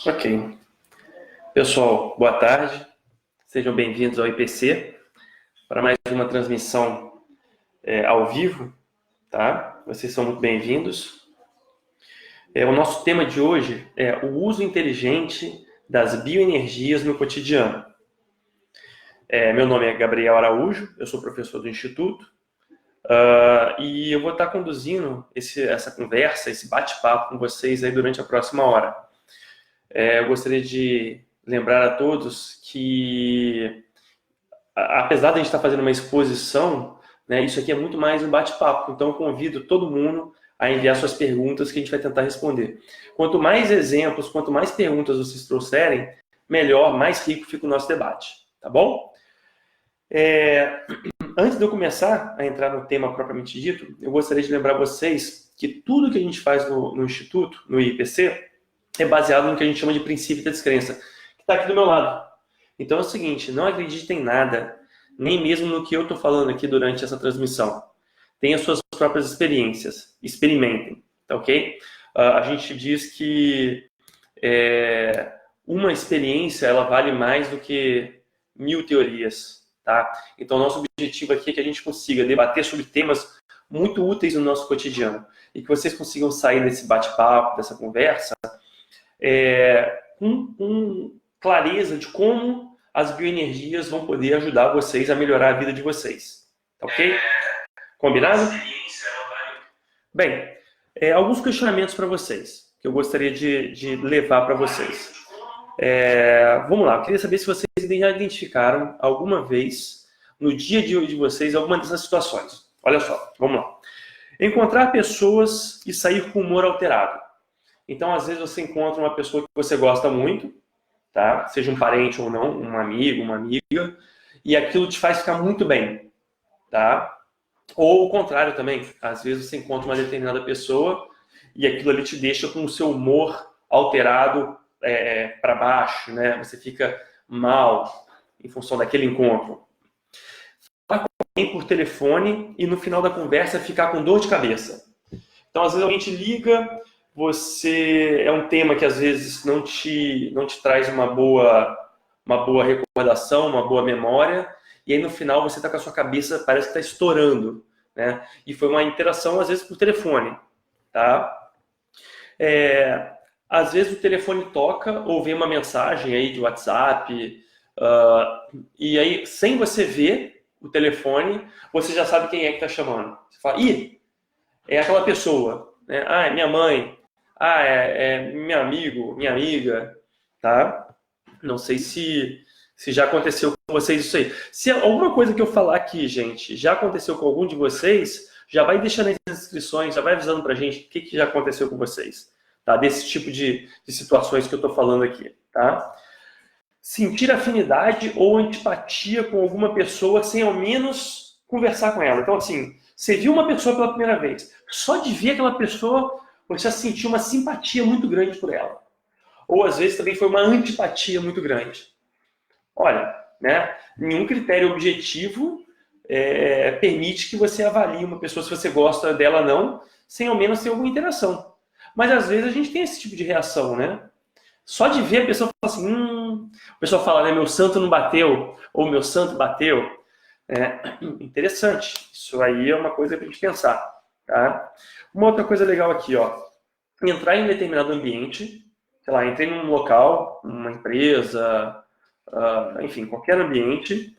Ok. Pessoal, boa tarde. Sejam bem-vindos ao IPC para mais uma transmissão ao vivo, tá? Vocês são muito bem-vindos. O nosso tema de hoje é o uso inteligente das bioenergias no cotidiano. Meu nome é Gabriel Araújo, eu sou professor do Instituto, e eu vou estar conduzindo essa conversa, esse bate-papo com vocês aí durante a próxima hora. Eu gostaria de lembrar a todos que, apesar de a gente estar fazendo uma exposição, né, isso aqui é muito mais um bate-papo. Então, eu convido todo mundo a enviar suas perguntas que a gente vai tentar responder. Quanto mais exemplos, quanto mais perguntas vocês trouxerem, melhor, mais rico fica o nosso debate. Tá bom? Antes de eu começar a entrar no tema propriamente dito, eu gostaria de lembrar vocês que tudo que a gente faz no Instituto, no IPC, é baseado no que a gente chama de princípio da descrença, que está aqui do meu lado. Então é o seguinte, não acredite em nada, nem mesmo no que eu estou falando aqui durante essa transmissão. Tenha suas próprias experiências, experimentem, tá ok? A gente diz que uma experiência ela vale mais do que 1000 teorias, tá? Então nosso objetivo aqui é que a gente consiga debater sobre temas muito úteis no nosso cotidiano e que vocês consigam sair desse bate-papo, dessa conversa, com clareza de como as bioenergias vão poder ajudar vocês a melhorar a vida de vocês. Tá ok? Combinado? Bem, alguns questionamentos para vocês, que eu gostaria de levar para vocês. Vamos lá, eu queria saber se vocês já identificaram alguma vez, no dia a dia de vocês, alguma dessas situações. Olha só, vamos lá. Encontrar pessoas e sair com humor alterado. Então, às vezes, você encontra uma pessoa que você gosta muito, tá? Seja um parente ou não, um amigo, uma amiga, e aquilo te faz ficar muito bem, tá? Ou o contrário também, às vezes você encontra uma determinada pessoa e aquilo ali te deixa com o seu humor alterado para baixo, né? Você fica mal em função daquele encontro. Falar com alguém por telefone e no final da conversa ficar com dor de cabeça. Então, às vezes alguém te liga, é um tema que às vezes não te traz uma boa recordação, uma boa memória, e aí no final você está com a sua cabeça, parece que está estourando, né? E foi uma interação, às vezes, por telefone, tá? Às vezes o telefone toca ou vem uma mensagem aí de WhatsApp, e aí, sem você ver o telefone, você já sabe quem é que está chamando. Você fala, ih, é aquela pessoa, né? Ah, é minha mãe, é meu amigo, minha amiga, tá? Não sei se já aconteceu com vocês isso aí. Se alguma coisa que eu falar aqui, gente, já aconteceu com algum de vocês, já vai deixando aí nas inscrições, já vai avisando pra gente o que já aconteceu com vocês, tá? Desse tipo de situações que eu tô falando aqui, tá? Sentir afinidade ou antipatia com alguma pessoa sem ao menos conversar com ela. Então, assim, você viu uma pessoa pela primeira vez, só de ver aquela pessoa, você já sentiu uma simpatia muito grande por ela. Ou às vezes também foi uma antipatia muito grande. Olha, né, nenhum critério objetivo permite que você avalie uma pessoa se você gosta dela ou não, sem ao menos ter alguma interação. Mas às vezes a gente tem esse tipo de reação, né? Só de ver a pessoa fala assim, o pessoal fala, né, meu santo não bateu, ou meu santo bateu. Interessante. Isso aí é uma coisa para a gente pensar, tá? Uma outra coisa legal aqui, ó, entrar em um determinado ambiente, sei lá, entrei num local, numa empresa, enfim, qualquer ambiente,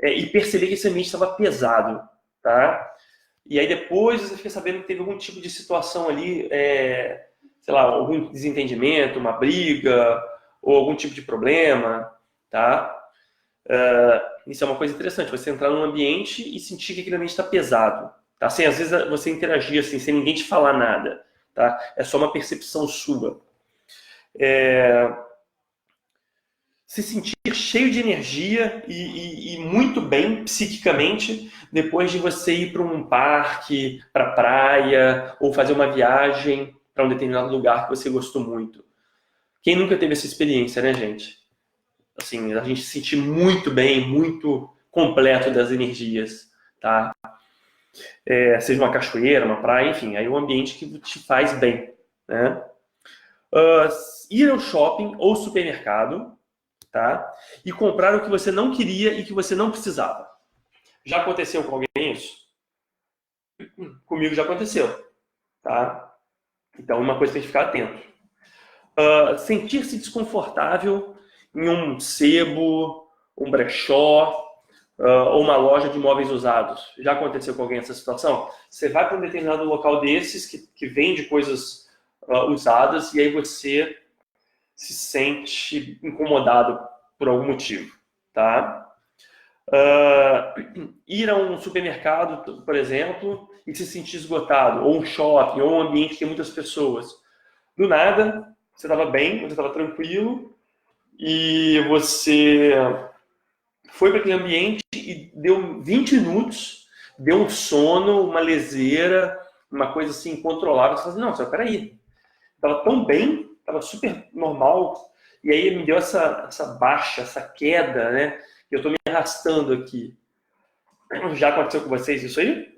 e perceber que esse ambiente estava pesado, tá? E aí depois você fica sabendo que teve algum tipo de situação ali, sei lá, algum desentendimento, uma briga, ou algum tipo de problema, tá? Isso é uma coisa interessante, você entrar num ambiente e sentir que aquele ambiente está pesado, tá? Sem às vezes você interagir assim, sem ninguém te falar nada, tá? É só uma percepção sua. Se sentir cheio de energia e muito bem psiquicamente depois de você ir para um parque, para a praia, ou fazer uma viagem para um determinado lugar que você gostou muito. Quem nunca teve essa experiência, né, gente? Assim, a gente se sentir muito bem, muito completo das energias, tá? Seja uma cachoeira, uma praia, enfim, aí é um ambiente que te faz bem, né? ir ao shopping ou supermercado, tá? E comprar o que você não queria e que você não precisava. Já aconteceu com alguém isso? Comigo já aconteceu, tá? Então, uma coisa que tem que ficar atento. Sentir-se desconfortável em um sebo, um brechó, ou uma loja de móveis usados. Já aconteceu com alguém essa situação? Você vai para um determinado local desses que vende coisas usadas e aí você se sente incomodado por algum motivo, tá? Ir a um supermercado, por exemplo, e se sentir esgotado, ou um shopping, ou um ambiente que tem muitas pessoas. Do nada, você estava bem, você estava tranquilo, e você foi para aquele ambiente e deu 20 minutos, deu um sono, uma leseira, uma coisa assim incontrolável. Você fala assim, não, só peraí, estava tão bem, estava super normal, e aí me deu essa baixa, essa queda, né? Eu estou me arrastando aqui. Já aconteceu com vocês isso aí?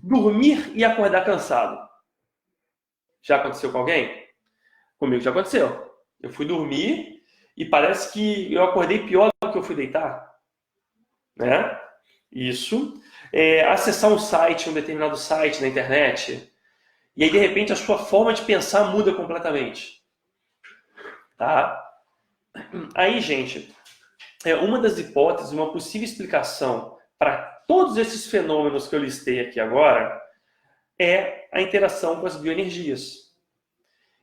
Dormir e acordar cansado. Já aconteceu com alguém? Comigo já aconteceu. Eu fui dormir e parece que eu acordei pior do que eu fui deitar. Né? Isso. Acessar um site, um determinado site na internet, e aí de repente a sua forma de pensar muda completamente. Tá? Aí, gente, uma das hipóteses, uma possível explicação para todos esses fenômenos que eu listei aqui agora é a interação com as bioenergias.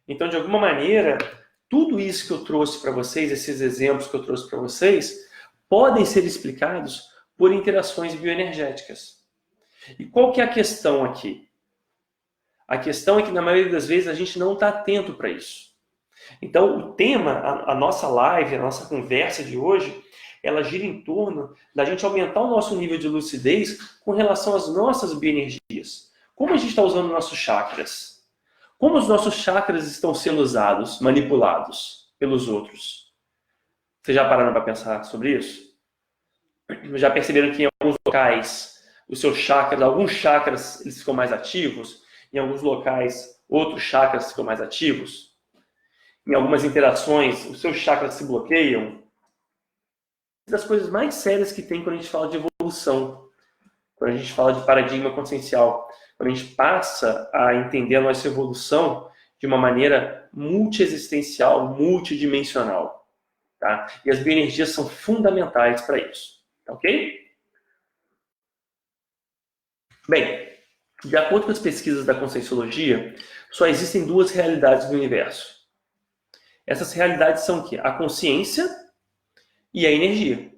Então, de alguma maneira, tudo isso que eu trouxe para vocês, esses exemplos que eu trouxe para vocês, podem ser explicados por interações bioenergéticas. E qual que é a questão aqui? A questão é que, na maioria das vezes, a gente não está atento para isso. Então, o tema, a nossa live, a nossa conversa de hoje, ela gira em torno da gente aumentar o nosso nível de lucidez com relação às nossas bioenergias. Como a gente está usando nossos chakras? Como os nossos chakras estão sendo usados, manipulados pelos outros? Vocês já pararam para pensar sobre isso? Já perceberam que em alguns locais, os seus chakras, alguns chakras, eles ficam mais ativos? Em alguns locais, outros chakras ficam mais ativos? Em algumas interações, os seus chakras se bloqueiam? Das coisas mais sérias que tem quando a gente fala de evolução, quando a gente fala de paradigma consciencial, quando a gente passa a entender a nossa evolução de uma maneira multiexistencial, multidimensional. Tá? E as bioenergias são fundamentais para isso. Tá ok? Bem, de acordo com as pesquisas da Conscienciologia, só existem duas realidades no universo. Essas realidades são o quê? A consciência e a energia.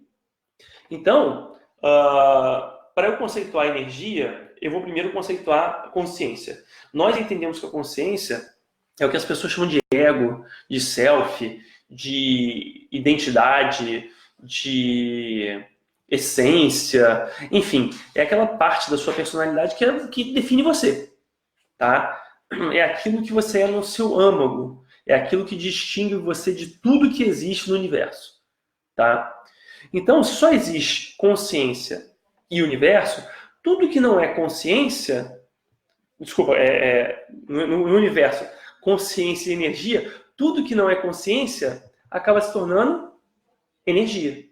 Então, para eu conceituar a energia, eu vou primeiro conceituar a consciência. Nós entendemos que a consciência é o que as pessoas chamam de ego, de self, de identidade, de essência, enfim, é aquela parte da sua personalidade que define você, tá? É aquilo que você é no seu âmago, é aquilo que distingue você de tudo que existe no universo, tá? Então, se só existe consciência e universo, tudo que não é consciência, desculpa, no universo, consciência e energia, tudo que não é consciência acaba se tornando energia.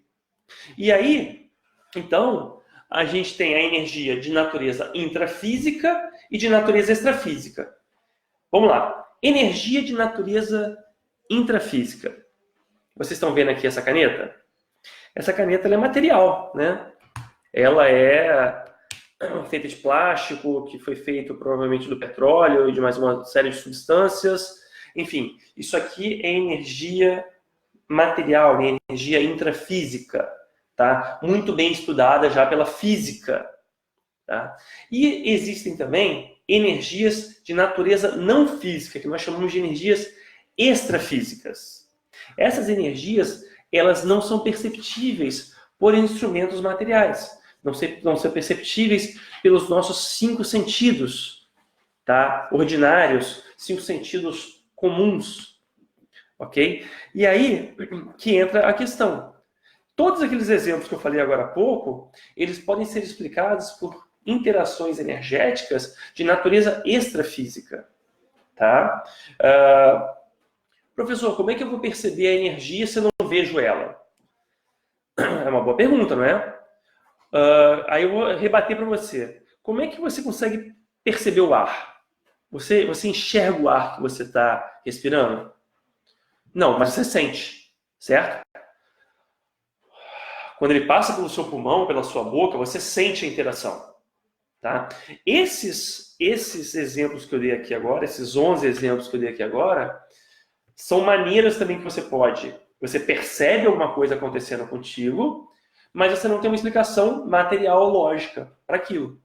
E aí, então, a gente tem a energia de natureza intrafísica e de natureza extrafísica. Vamos lá. Energia de natureza intrafísica. Vocês estão vendo aqui essa caneta? Essa caneta ela é material, né? Ela é feita de plástico, que foi feito provavelmente do petróleo e de mais uma série de substâncias. Enfim, isso aqui é energia material, é energia intrafísica, tá? Muito bem estudada já pela física. Tá? E existem também energias de natureza não física, que nós chamamos de energias extrafísicas. Essas energias, elas não são perceptíveis por instrumentos materiais, não são perceptíveis pelos nossos 5 sentidos, tá? Ordinários, 5 sentidos comuns, ok? E aí que entra a questão. Todos aqueles exemplos que eu falei agora há pouco, eles podem ser explicados por interações energéticas de natureza extrafísica. tá? Professor, como é que eu vou perceber a energia se eu não vejo ela? É uma boa pergunta, não é? Aí eu vou rebater para você. Como é que você consegue perceber o ar? Você enxerga o ar que você está respirando? Não, mas você sente, certo? Quando ele passa pelo seu pulmão, pela sua boca, você sente a interação, tá? Esses exemplos que eu dei aqui agora, esses 11 exemplos que eu dei aqui agora, são maneiras também que você percebe alguma coisa acontecendo contigo, mas você não tem uma explicação material ou lógica para aquilo.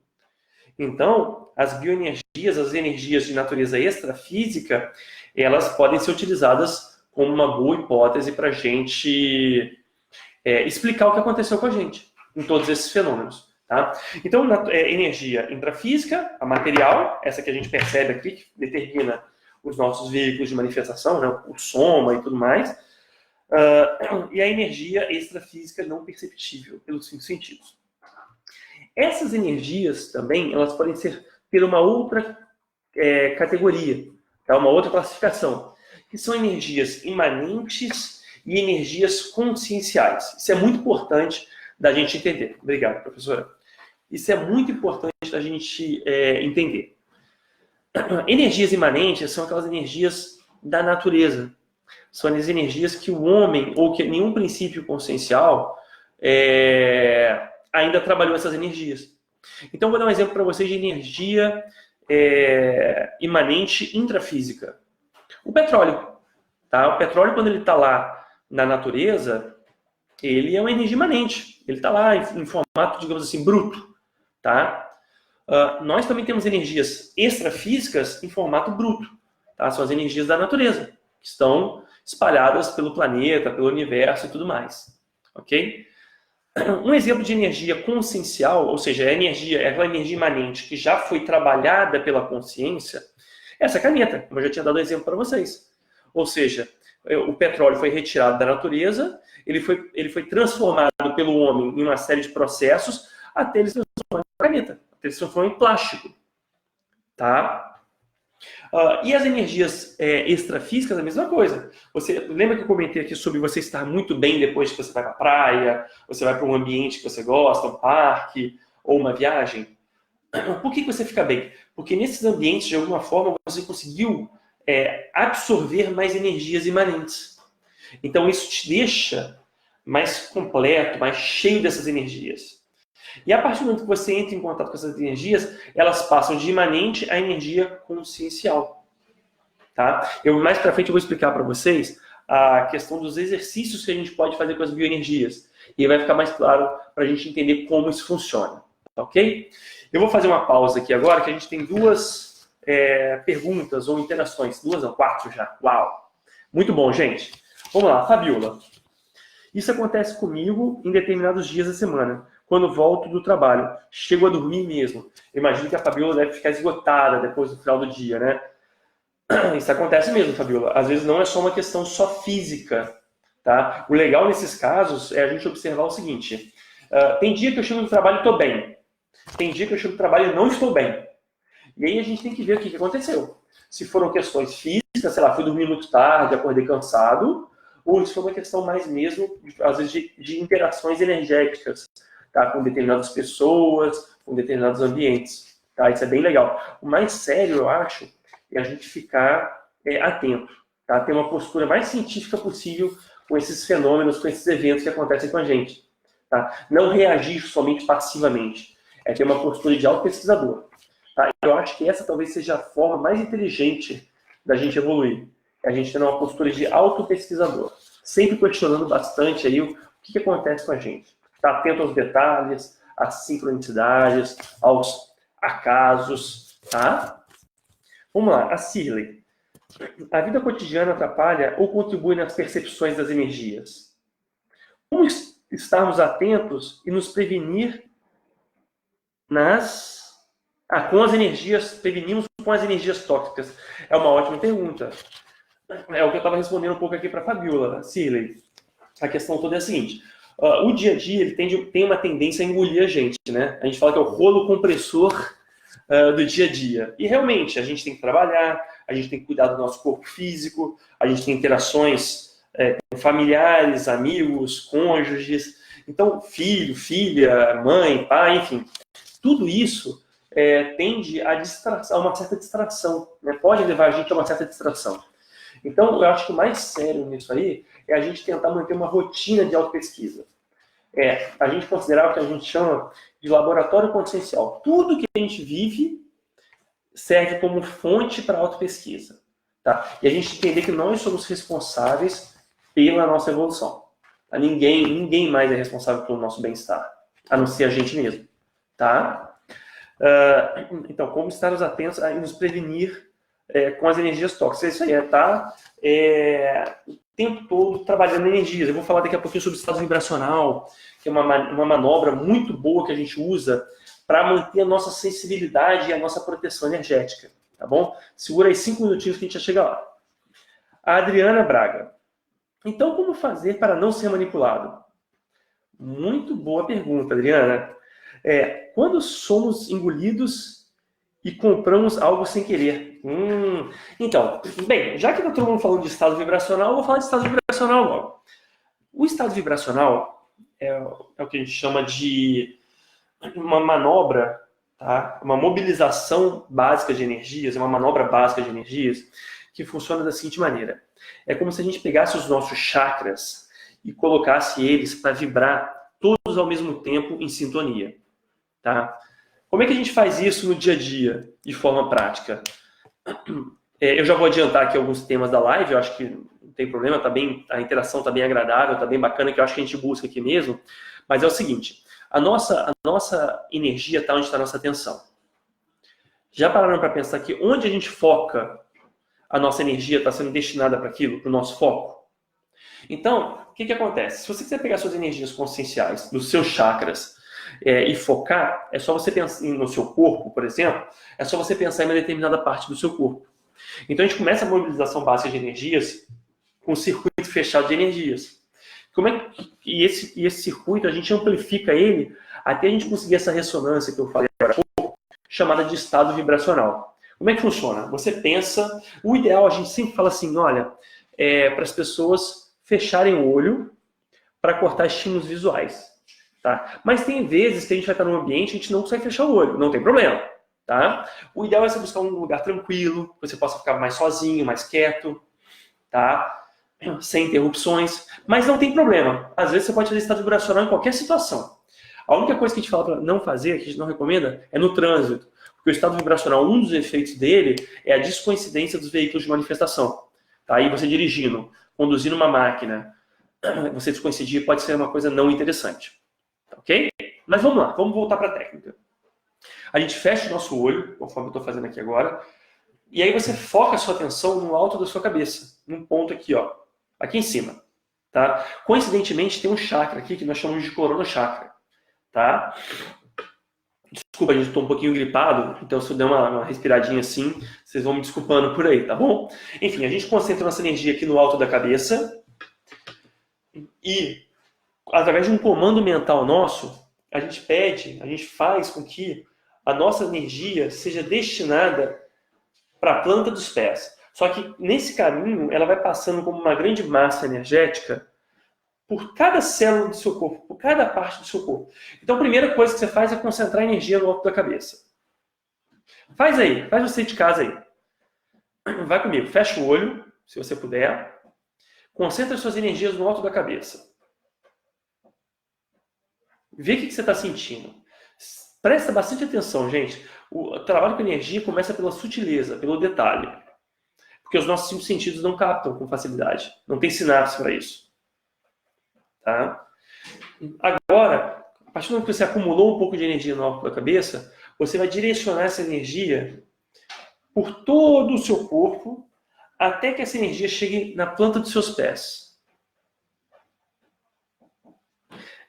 Então, as bioenergias, as energias de natureza extrafísica, elas podem ser utilizadas como uma boa hipótese para a gente explicar o que aconteceu com a gente em todos esses fenômenos. Tá? Então, energia intrafísica, a material, essa que a gente percebe aqui, que determina os nossos veículos de manifestação, né, o soma e tudo mais, e a energia extrafísica não perceptível pelos 5 sentidos. Essas energias também, elas podem ser por uma outra categoria, tá? Uma outra classificação, que são energias imanentes e energias conscienciais. Isso é muito importante da gente entender. Obrigado, professora. Isso é muito importante da gente entender. Energias imanentes são aquelas energias da natureza. São as energias que o homem, ou que nenhum princípio consciencial, ainda trabalhou essas energias. Então, vou dar um exemplo para vocês de energia imanente intrafísica. O petróleo. Tá? O petróleo, quando ele está lá na natureza, ele é uma energia imanente. Ele está lá em formato, digamos assim, bruto. Tá? Nós também temos energias extrafísicas em formato bruto. Tá? São as energias da natureza, que estão espalhadas pelo planeta, pelo universo e tudo mais. Ok? Um exemplo de energia consciencial, ou seja, aquela energia imanente que já foi trabalhada pela consciência, é essa caneta, como eu já tinha dado exemplo para vocês. Ou seja, o petróleo foi retirado da natureza, ele foi transformado pelo homem em uma série de processos, até ele se transformar em caneta, até ele se transformar em plástico. Tá? E as energias extrafísicas, a mesma coisa. Você lembra que eu comentei aqui sobre você estar muito bem depois que você vai para a praia, você vai para um ambiente que você gosta, um parque ou uma viagem? Por que você fica bem? Porque nesses ambientes, de alguma forma, você conseguiu absorver mais energias imanentes. Então isso te deixa mais completo, mais cheio dessas energias. E a partir do momento que você entra em contato com essas energias, elas passam de imanente a energia consciencial. Tá? Mais para frente eu vou explicar para vocês a questão dos exercícios que a gente pode fazer com as bioenergias. E aí vai ficar mais claro para a gente entender como isso funciona. Ok? Eu vou fazer uma pausa aqui agora, que a gente tem 2 perguntas ou interações. 2 não, 4 já. Uau! Muito bom, gente. Vamos lá, Fabiola. Isso acontece comigo em determinados dias da semana. Quando volto do trabalho, chego a dormir mesmo. Imagino que a Fabiola deve ficar esgotada depois do final do dia, né? Isso acontece mesmo, Fabiola. Às vezes não é só uma questão só física, tá? O legal nesses casos é a gente observar o seguinte. Tem dia que eu chego do trabalho e estou bem. Tem dia que eu chego do trabalho e não estou bem. E aí a gente tem que ver o que aconteceu. Se foram questões físicas, sei lá, fui dormir muito tarde, acordei cansado, ou se foi uma questão mais mesmo, às vezes, de interações energéticas, tá? Com determinadas pessoas, com determinados ambientes. Tá? Isso é bem legal. O mais sério, eu acho, é a gente ficar atento, tá? Ter uma postura mais científica possível com esses fenômenos, com esses eventos que acontecem com a gente. Tá? Não reagir somente passivamente. É ter uma postura de auto-pesquisador. Tá? Eu acho que essa talvez seja a forma mais inteligente da gente evoluir. É a gente ter uma postura de auto-pesquisador. Sempre questionando bastante aí o que acontece com a gente. Tá atento aos detalhes, às sincronicidades, aos acasos, tá? Vamos lá, a Cirley. A vida cotidiana atrapalha ou contribui nas percepções das energias? Como estarmos atentos e nos prevenir com as energias, prevenimos com as energias tóxicas? É uma ótima pergunta. É o que eu estava respondendo um pouco aqui para a Fabiola, Cirley. A questão toda é a seguinte. O dia a dia ele tem uma tendência a engolir a gente, né? A gente fala que é o rolo compressor do dia a dia. E realmente, a gente tem que trabalhar, a gente tem que cuidar do nosso corpo físico, a gente tem interações com familiares, amigos, cônjuges, então filho, filha, mãe, pai, enfim, tudo isso tende a uma certa distração, né? Pode levar a gente a uma certa distração. Então, eu acho que o mais sério nisso aí é a gente tentar manter uma rotina de autopesquisa. A gente considerar o que a gente chama de laboratório consciencial. Tudo que a gente vive serve como fonte para autopesquisa. Tá? E a gente entender que nós somos responsáveis pela nossa evolução. Tá? Ninguém mais é responsável pelo nosso bem-estar, a não ser a gente mesmo. Tá? Então, como estar atentos e nos prevenir com as energias tóxicas. Isso aí, tá? O tempo todo trabalhando energias. Eu vou falar daqui a pouquinho sobre o estado vibracional, que é uma manobra muito boa que a gente usa para manter a nossa sensibilidade e a nossa proteção energética. Tá bom? Segura aí 5 minutinhos que a gente já chega lá. A Adriana Braga. Então, como fazer para não ser manipulado? Muito boa pergunta, Adriana. Quando somos engolidos e compramos algo sem querer. Então, bem, já que está todo mundo falando de estado vibracional, eu vou falar de estado vibracional logo. O estado vibracional é o que a gente chama de uma manobra, tá? Uma mobilização básica de energias, uma manobra básica de energias que funciona da seguinte maneira. É como se a gente pegasse os nossos chakras e colocasse eles para vibrar todos ao mesmo tempo em sintonia. Tá? Como é que a gente faz isso no dia a dia, de forma prática? Eu já vou adiantar aqui alguns temas da live, eu acho que não tem problema, a interação está bem agradável, está bem bacana, que eu acho que a gente busca aqui mesmo. Mas é o seguinte, a nossa energia está onde está a nossa atenção. Já pararam para pensar que onde a gente foca, a nossa energia está sendo destinada para aquilo, para o nosso foco? Então, o que acontece? Se você quiser pegar suas energias conscienciais, dos seus chakras, e focar, é só você pensar no seu corpo, por exemplo, é só você pensar em uma determinada parte do seu corpo. Então a gente começa a mobilização básica de energias com um circuito fechado de energias. E esse circuito, a gente amplifica ele até a gente conseguir essa ressonância que eu falei agora há pouco, chamada de estado vibracional. Como é que funciona? Você pensa, o ideal, a gente sempre fala assim, olha, para as pessoas fecharem o olho para cortar estímulos visuais. Tá? Mas tem vezes que a gente vai estar num ambiente e a gente não consegue fechar o olho, não tem problema. Tá? O ideal é você buscar um lugar tranquilo, que você possa ficar mais sozinho, mais quieto, tá? Sem interrupções, mas não tem problema. Às vezes você pode fazer estado vibracional em qualquer situação. A única coisa que a gente fala para não fazer, que a gente não recomenda, é no trânsito. Porque o estado vibracional, um dos efeitos dele é a descoincidência dos veículos de manifestação. Tá? Aí você dirigindo, conduzindo uma máquina, você descoincidir pode ser uma coisa não interessante. Ok? Mas vamos lá, vamos voltar para a técnica. A gente fecha o nosso olho, conforme eu estou fazendo aqui agora, e aí você foca a sua atenção no alto da sua cabeça, num ponto aqui, ó, aqui em cima. Tá? Coincidentemente, tem um chakra aqui que nós chamamos de corona chakra. Tá? Desculpa, a gente estou um pouquinho gripado, então se eu der uma respiradinha assim, vocês vão me desculpando por aí, tá bom? Enfim, a gente concentra nossa energia aqui no alto da cabeça e através de um comando mental nosso, a gente faz com que a nossa energia seja destinada para a planta dos pés. Só que nesse caminho, ela vai passando como uma grande massa energética por cada célula do seu corpo, por cada parte do seu corpo. Então a primeira coisa que você faz é concentrar a energia no alto da cabeça. Faz você de casa aí. Vai comigo, fecha o olho, se você puder. Concentra suas energias no alto da cabeça. Vê o que você está sentindo. Presta bastante atenção, gente. O trabalho com energia começa pela sutileza, pelo detalhe. Porque os nossos 5 sentidos não captam com facilidade. Não tem sinapse para isso. Tá? Agora, a partir do momento que você acumulou um pouco de energia no alto da cabeça, você vai direcionar essa energia por todo o seu corpo até que essa energia chegue na planta dos seus pés.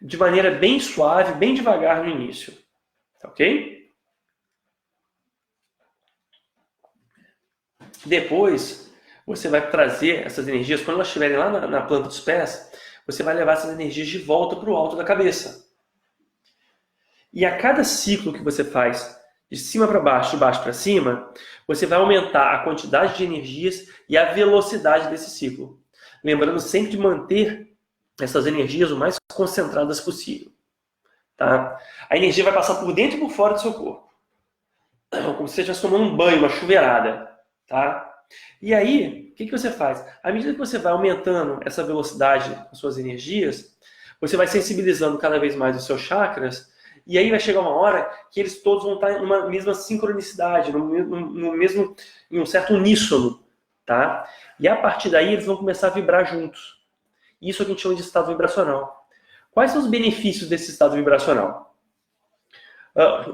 De maneira bem suave, bem devagar no início. Ok? Depois, você vai trazer essas energias, quando elas estiverem lá na planta dos pés, você vai levar essas energias de volta para o alto da cabeça. E a cada ciclo que você faz de cima para baixo, de baixo para cima, você vai aumentar a quantidade de energias e a velocidade desse ciclo. Lembrando sempre de manter essas energias o mais concentradas possível. Tá? A energia vai passar por dentro e por fora do seu corpo. Como se você estivesse tomando um banho, uma chuveirada. Tá? E aí, o que você faz? À medida que você vai aumentando essa velocidade com suas energias, você vai sensibilizando cada vez mais os seus chakras, e aí vai chegar uma hora que eles todos vão estar numa mesma sincronicidade, em um certo uníssono. Tá? E a partir daí eles vão começar a vibrar juntos. Isso a gente chama de estado vibracional. Quais são os benefícios desse estado vibracional?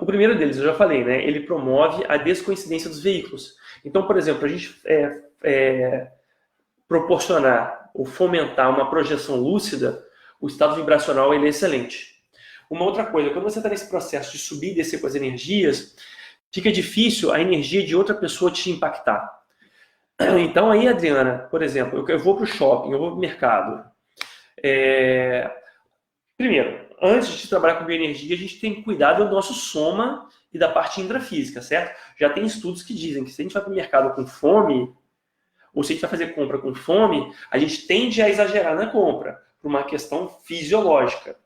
O primeiro deles, eu já falei, né? Ele promove a descoincidência dos veículos. Então, por exemplo, a gente proporcionar ou fomentar uma projeção lúcida, o estado vibracional ele é excelente. Uma outra coisa, quando você está nesse processo de subir e descer com as energias, fica difícil a energia de outra pessoa te impactar. Então aí, Adriana, por exemplo, eu vou para o shopping, eu vou para o mercado. Primeiro, antes de trabalhar com bioenergia, a gente tem que cuidar do nosso soma e da parte intrafísica, certo? Já tem estudos que dizem que se a gente vai para o mercado com fome, ou se a gente vai fazer compra com fome, a gente tende a exagerar na compra, por uma questão fisiológica.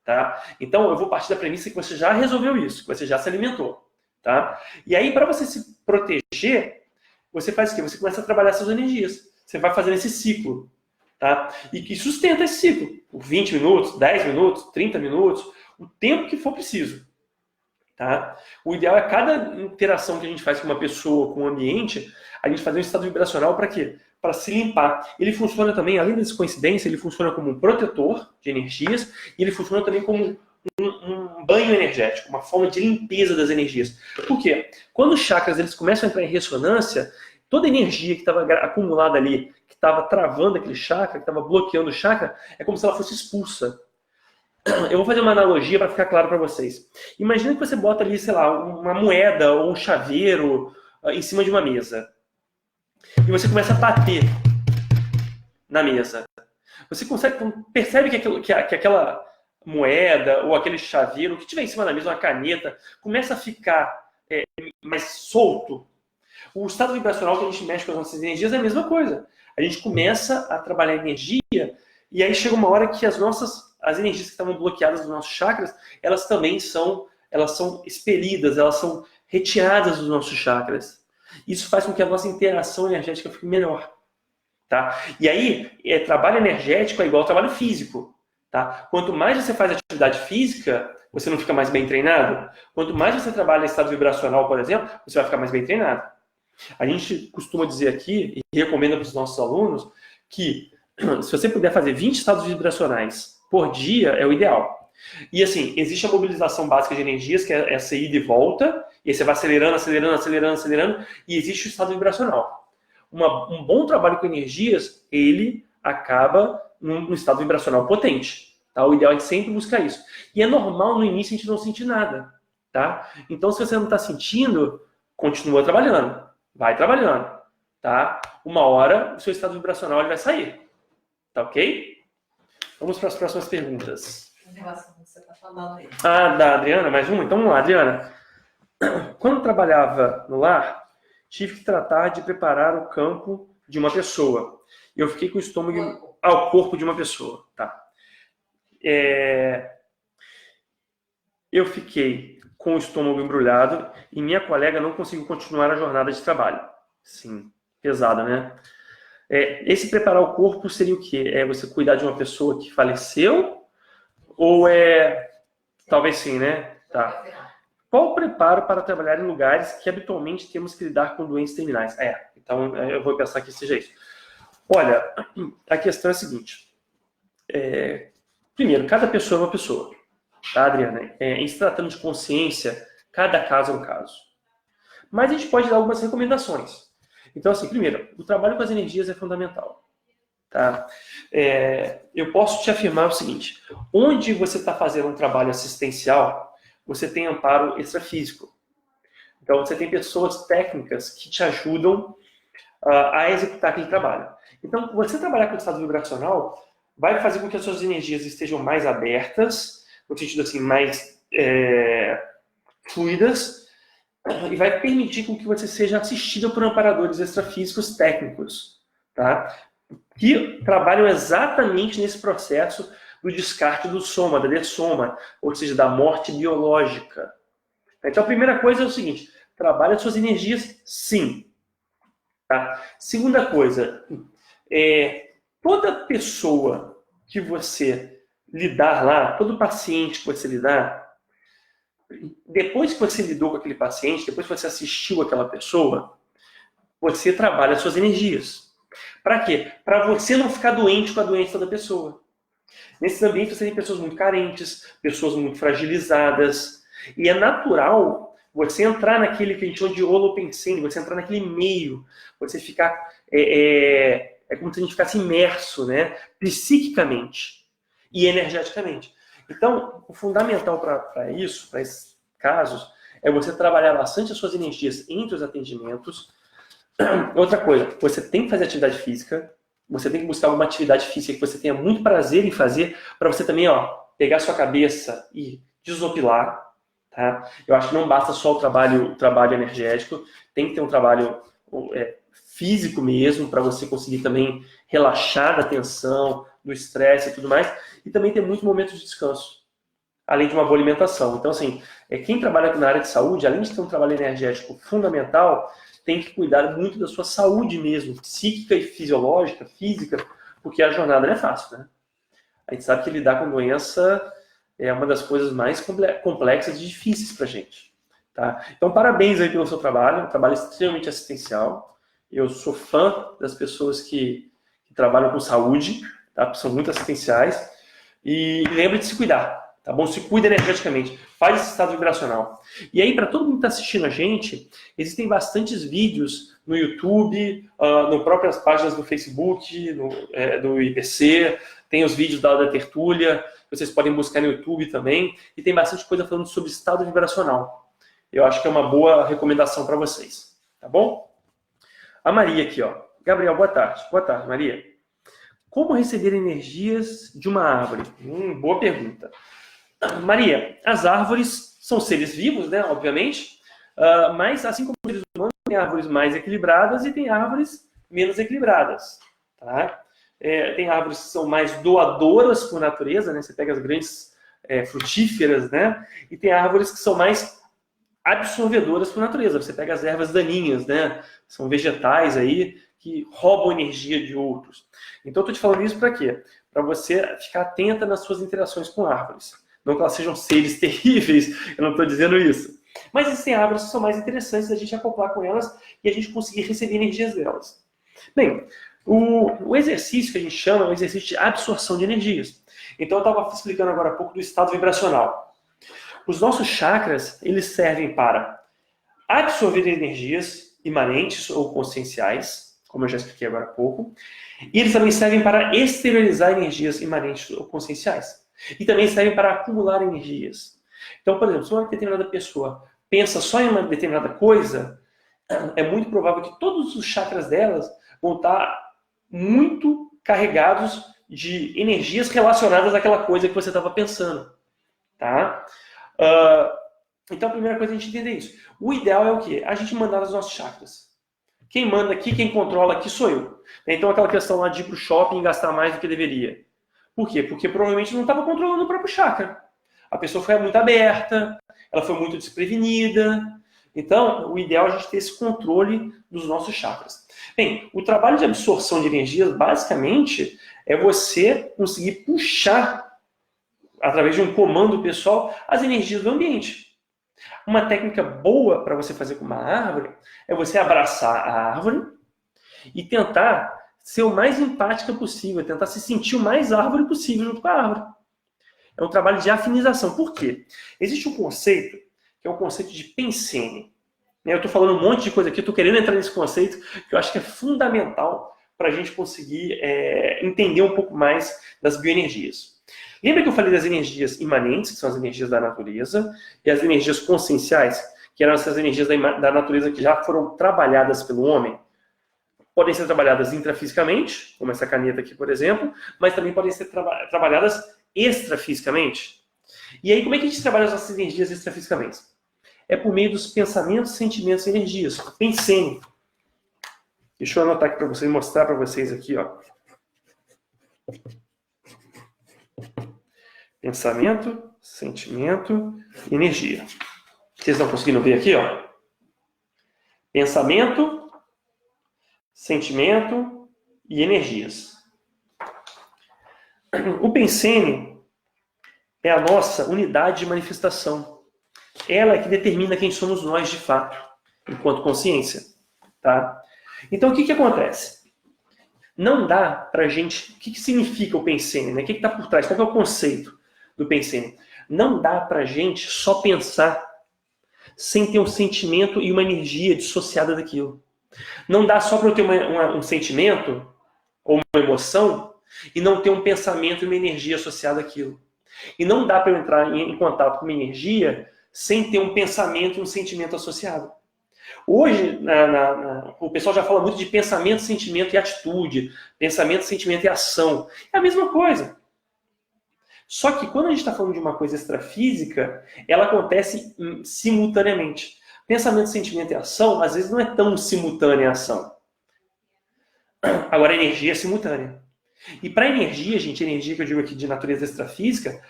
Tá? Então, eu vou partir da premissa que você já resolveu isso, que você já se alimentou. Tá? E aí, para você se proteger, você faz o quê? Você começa a trabalhar suas energias. Você vai fazendo esse ciclo. Tá? E que sustenta esse ciclo. Por 20 minutos, 10 minutos, 30 minutos, o tempo que for preciso. Tá? O ideal é cada interação que a gente faz com uma pessoa, com o ambiente, a gente fazer um estado vibracional para quê? Para se limpar. Ele funciona também, além dessa coincidência, ele funciona como um protetor de energias e ele funciona também como um banho energético, uma forma de limpeza das energias. Por quê? Quando os chakras eles começam a entrar em ressonância, toda a energia que estava acumulada ali, que estava travando aquele chakra, que estava bloqueando o chakra, é como se ela fosse expulsa. Eu vou fazer uma analogia para ficar claro para vocês. Imagina que você bota ali, sei lá, uma moeda ou um chaveiro em cima de uma mesa. E você começa a bater na mesa. Você percebe que aquela moeda ou aquele chaveiro, o que tiver em cima da mesa, uma caneta, começa a ficar mais solto. O estado vibracional que a gente mexe com as nossas energias é a mesma coisa. A gente começa a trabalhar energia e aí chega uma hora que as energias que estavam bloqueadas dos nossos chakras, elas também são expelidas, elas são retiradas dos nossos chakras. Isso faz com que a nossa interação energética fique melhor. Tá? E aí, trabalho energético é igual ao trabalho físico. Tá? Quanto mais você faz atividade física, você não fica mais bem treinado. Quanto mais você trabalha em estado vibracional, por exemplo, você vai ficar mais bem treinado. A gente costuma dizer aqui, e recomenda para os nossos alunos, que se você puder fazer 20 estados vibracionais por dia, é o ideal. E assim, existe a mobilização básica de energias, que é essa ida e volta, e aí você vai acelerando, e existe o estado vibracional. Um bom trabalho com energias, ele acaba num estado vibracional potente. Tá? O ideal é sempre buscar isso. E é normal no início a gente não sentir nada. Tá? Então, se você não está sentindo, continua trabalhando. Vai trabalhando. Tá? Uma hora, o seu estado vibracional ele vai sair. Tá ok? Vamos para as próximas perguntas. Em relação ao que você está falando aí. Da Adriana, mais uma? Então vamos lá, Adriana. Quando trabalhava no lar, tive que tratar de preparar o campo de uma pessoa. Eu fiquei com o estômago ao corpo de uma pessoa. Tá. Eu fiquei com o estômago embrulhado e minha colega não conseguiu continuar a jornada de trabalho. Sim, pesada, né? Esse preparar o corpo seria o quê? É você cuidar de uma pessoa que faleceu? Ou talvez sim, né? Tá. Qual o preparo para trabalhar em lugares que habitualmente temos que lidar com doentes terminais? Então eu vou pensar que seja isso. Olha, a questão é a seguinte. Primeiro, cada pessoa é uma pessoa. Tá, Adriana? Em se tratando de consciência, cada caso é um caso. Mas a gente pode dar algumas recomendações. Então, assim, primeiro, o trabalho com as energias é fundamental. Tá? Eu posso te afirmar o seguinte. Onde você está fazendo um trabalho assistencial, você tem amparo extrafísico. Então, você tem pessoas técnicas que te ajudam a executar aquele trabalho. Então, você trabalhar com o estado vibracional vai fazer com que as suas energias estejam mais abertas, no sentido assim, mais fluidas, e vai permitir com que você seja assistido por amparadores extrafísicos técnicos, tá? Que trabalham exatamente nesse processo do descarte do soma, da dessoma, ou seja, da morte biológica. Então, a primeira coisa é o seguinte: trabalha suas energias, sim. Tá? Segunda coisa, toda pessoa que você lidar lá, todo paciente que você lidar, depois que você lidou com aquele paciente, depois que você assistiu aquela pessoa, você trabalha suas energias. Para quê? Para você não ficar doente com a doença da pessoa. Nesses ambientes você tem pessoas muito carentes, pessoas muito fragilizadas, e é natural você entrar naquele que a gente chama de holopensene, você entrar naquele meio, você ficar, como se a gente ficasse imerso, né, psiquicamente e energeticamente. Então, o fundamental para isso, para esses casos, é você trabalhar bastante as suas energias entre os atendimentos. Outra coisa, você tem que fazer atividade física, você tem que buscar alguma atividade física que você tenha muito prazer em fazer, para você também, pegar sua cabeça e desopilar, tá? Eu acho que não basta só o trabalho energético, tem que ter um trabalho físico mesmo, para você conseguir também relaxar da tensão, do estresse e tudo mais, e também ter muito momento de descanso, além de uma boa alimentação. Então, assim, quem trabalha na área de saúde, além de ter um trabalho energético fundamental, tem que cuidar muito da sua saúde mesmo, psíquica e fisiológica, física, porque a jornada não é fácil, né? A gente sabe que lidar com doença é uma das coisas mais complexas e difíceis pra gente, tá? Então, parabéns aí pelo seu trabalho, um trabalho extremamente assistencial. Eu sou fã das pessoas que trabalham com saúde, tá? São muito assistenciais. E lembre de se cuidar. Tá bom? Se cuida energeticamente. Faz esse estado vibracional. E aí, para todo mundo que está assistindo a gente, existem bastantes vídeos no YouTube, nas próprias páginas do Facebook, do IPC, tem os vídeos da Tertúlia, vocês podem buscar no YouTube também, e tem bastante coisa falando sobre estado vibracional. Eu acho que é uma boa recomendação para vocês. Tá bom? A Maria aqui, ó. Gabriel, boa tarde. Boa tarde, Maria. Como receber energias de uma árvore? Boa pergunta. Maria, as árvores são seres vivos, né, obviamente, mas assim como os seres humanos, tem árvores mais equilibradas e tem árvores menos equilibradas. Tá? Tem árvores que são mais doadoras por natureza, né, você pega as grandes frutíferas, né, e tem árvores que são mais absorvedoras por natureza, você pega as ervas daninhas, né, são vegetais aí que roubam energia de outros. Então, eu estou te falando isso para quê? Para você ficar atenta nas suas interações com árvores. Não que elas sejam seres terríveis, eu não estou dizendo isso. Mas existem árvores que são mais interessantes da gente acoplar com elas e a gente conseguir receber energias delas. Bem, o exercício que a gente chama é um exercício de absorção de energias. Então, eu estava explicando agora há pouco do estado vibracional. Os nossos chakras, eles servem para absorver energias imanentes ou conscienciais, como eu já expliquei agora há pouco, e eles também servem para exteriorizar energias imanentes ou conscienciais. E também servem para acumular energias. Então, por exemplo, se uma determinada pessoa pensa só em uma determinada coisa, é muito provável que todos os chakras delas vão estar muito carregados de energias relacionadas àquela coisa que você estava pensando. Tá? Então, a primeira coisa é a gente entender isso. O ideal é o quê? A gente mandar os nossos chakras. Quem manda aqui, quem controla aqui sou eu. Então, aquela questão lá de ir para o shopping e gastar mais do que deveria. Por quê? Porque provavelmente não estava controlando o próprio chakra. A pessoa foi muito aberta, ela foi muito desprevenida. Então, o ideal é a gente ter esse controle dos nossos chakras. Bem, o trabalho de absorção de energias, basicamente, é você conseguir puxar, através de um comando pessoal, as energias do ambiente. Uma técnica boa para você fazer com uma árvore é você abraçar a árvore e tentar ser o mais empática possível, tentar se sentir o mais árvore possível junto com a árvore. É um trabalho de afinização. Por quê? Existe um conceito, que é o conceito de pensene. Eu estou falando um monte de coisa aqui, estou querendo entrar nesse conceito, que eu acho que é fundamental para a gente conseguir entender um pouco mais das bioenergias. Lembra que eu falei das energias imanentes, que são as energias da natureza, e as energias conscienciais, que eram essas energias da natureza que já foram trabalhadas pelo homem? Podem ser trabalhadas intrafisicamente, como essa caneta aqui, por exemplo, mas também podem ser trabalhadas extrafisicamente. E aí, como é que a gente trabalha as nossas energias extrafisicamente? é por meio dos pensamentos, sentimentos e energias. Pensem. Deixa eu anotar aqui para vocês, mostrar para vocês aqui, ó. Pensamento, sentimento e energia. Vocês estão conseguindo ver aqui, ó? Pensamento, sentimento e energias. O Pensene é a nossa unidade de manifestação. Ela é que determina quem somos nós de fato, enquanto consciência. Tá? Então, o que acontece? Não dá pra gente... O que significa o Pensene? Né? O que está por trás? Qual é o conceito do Pensene? Não dá pra gente só pensar sem ter um sentimento e uma energia dissociada daquilo. Não dá só para eu ter um sentimento ou uma emoção e não ter um pensamento e uma energia associada àquilo. E não dá para eu entrar em contato com uma energia sem ter um pensamento e um sentimento associado. Hoje, o pessoal já fala muito de pensamento, sentimento e atitude. Pensamento, sentimento e ação. É a mesma coisa. Só que quando a gente está falando de uma coisa extrafísica, ela acontece simultaneamente. Pensamento, sentimento e ação, às vezes não é tão simultânea a ação. Agora, a energia é simultânea. E para energia, gente, energia que eu digo aqui de natureza extrafísica,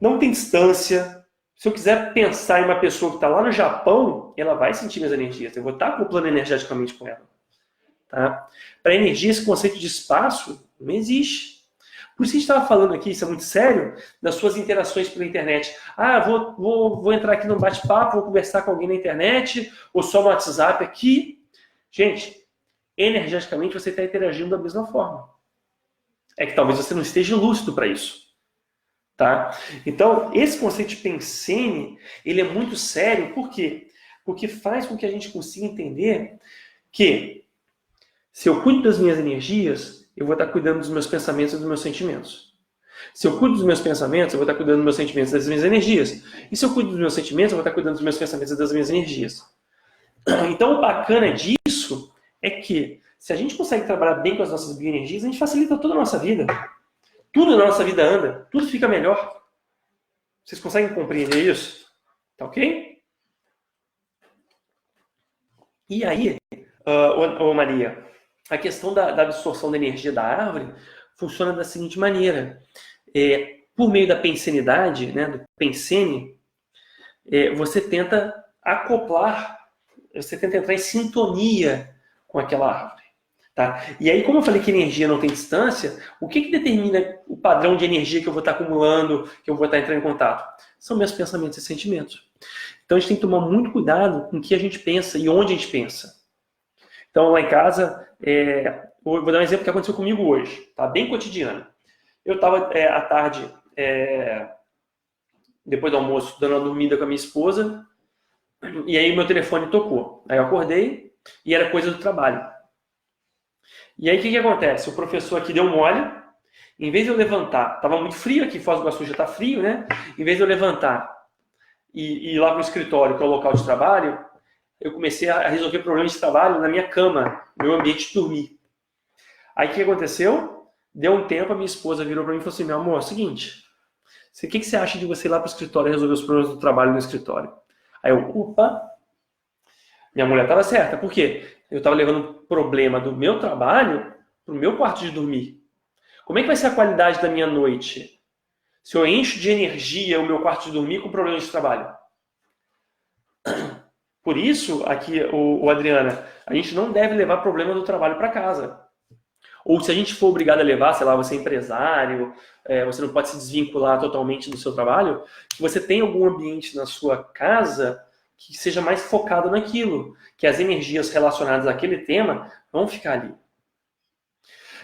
não tem distância. Se eu quiser pensar em uma pessoa que está lá no Japão, ela vai sentir minhas energias. Eu vou estar acoplando energeticamente com ela. Tá? Para energia, esse conceito de espaço não existe. Por isso que a gente estava falando aqui, isso é muito sério, das suas interações pela internet. Ah, vou entrar aqui num bate-papo, vou conversar com alguém na internet, ou só no WhatsApp aqui. Gente, energeticamente você está interagindo da mesma forma. É que talvez você não esteja lúcido para isso. Tá? Então, esse conceito de Pensene, ele é muito sério, por quê? Porque faz com que a gente consiga entender que se eu cuido das minhas energias, eu vou estar cuidando dos meus pensamentos e dos meus sentimentos. Se eu cuido dos meus pensamentos, eu vou estar cuidando dos meus sentimentos e das minhas energias. E se eu cuido dos meus sentimentos, eu vou estar cuidando dos meus pensamentos e das minhas energias. Então, o bacana disso é que, se a gente consegue trabalhar bem com as nossas bioenergias, a gente facilita toda a nossa vida. Tudo na nossa vida anda, tudo fica melhor. Vocês conseguem compreender isso? Tá ok? E aí, Maria, a questão da absorção da energia da árvore funciona da seguinte maneira. Por meio da pensenidade, né, do pensene, você tenta acoplar, você tenta entrar em sintonia com aquela árvore. Tá? E aí, como eu falei que energia não tem distância, o que determina o padrão de energia que eu vou estar acumulando, que eu vou estar entrando em contato? São meus pensamentos e sentimentos. Então, a gente tem que tomar muito cuidado com o que a gente pensa e onde a gente pensa. Então, lá em casa, vou dar um exemplo que aconteceu comigo hoje, tá? Bem cotidiano. Eu estava à tarde, depois do almoço, dando uma dormida com a minha esposa, e aí o meu telefone tocou. Aí eu acordei e era coisa do trabalho. E aí o que acontece? O professor aqui deu mole, em vez de eu levantar, estava muito frio aqui, Foz do Iguaçu já está frio, né? Em vez de eu levantar e ir lá para o escritório, que é o local de trabalho, eu comecei a resolver problemas de trabalho na minha cama, no meu ambiente de dormir. Aí o que aconteceu? Deu um tempo, a minha esposa virou para mim e falou assim: meu amor, é o seguinte, o que você acha de você ir lá para o escritório e resolver os problemas do trabalho no escritório? Aí eu, opa, minha mulher estava certa, por quê? Eu estava levando um problema do meu trabalho para o meu quarto de dormir. Como é que vai ser a qualidade da minha noite se eu encho de energia o meu quarto de dormir com problemas de trabalho? Por isso, aqui, Adriana, a gente não deve levar problema do trabalho para casa. Ou se a gente for obrigado a levar, sei lá, você é empresário, você não pode se desvincular totalmente do seu trabalho, que você tem algum ambiente na sua casa que seja mais focado naquilo, que as energias relacionadas àquele tema vão ficar ali.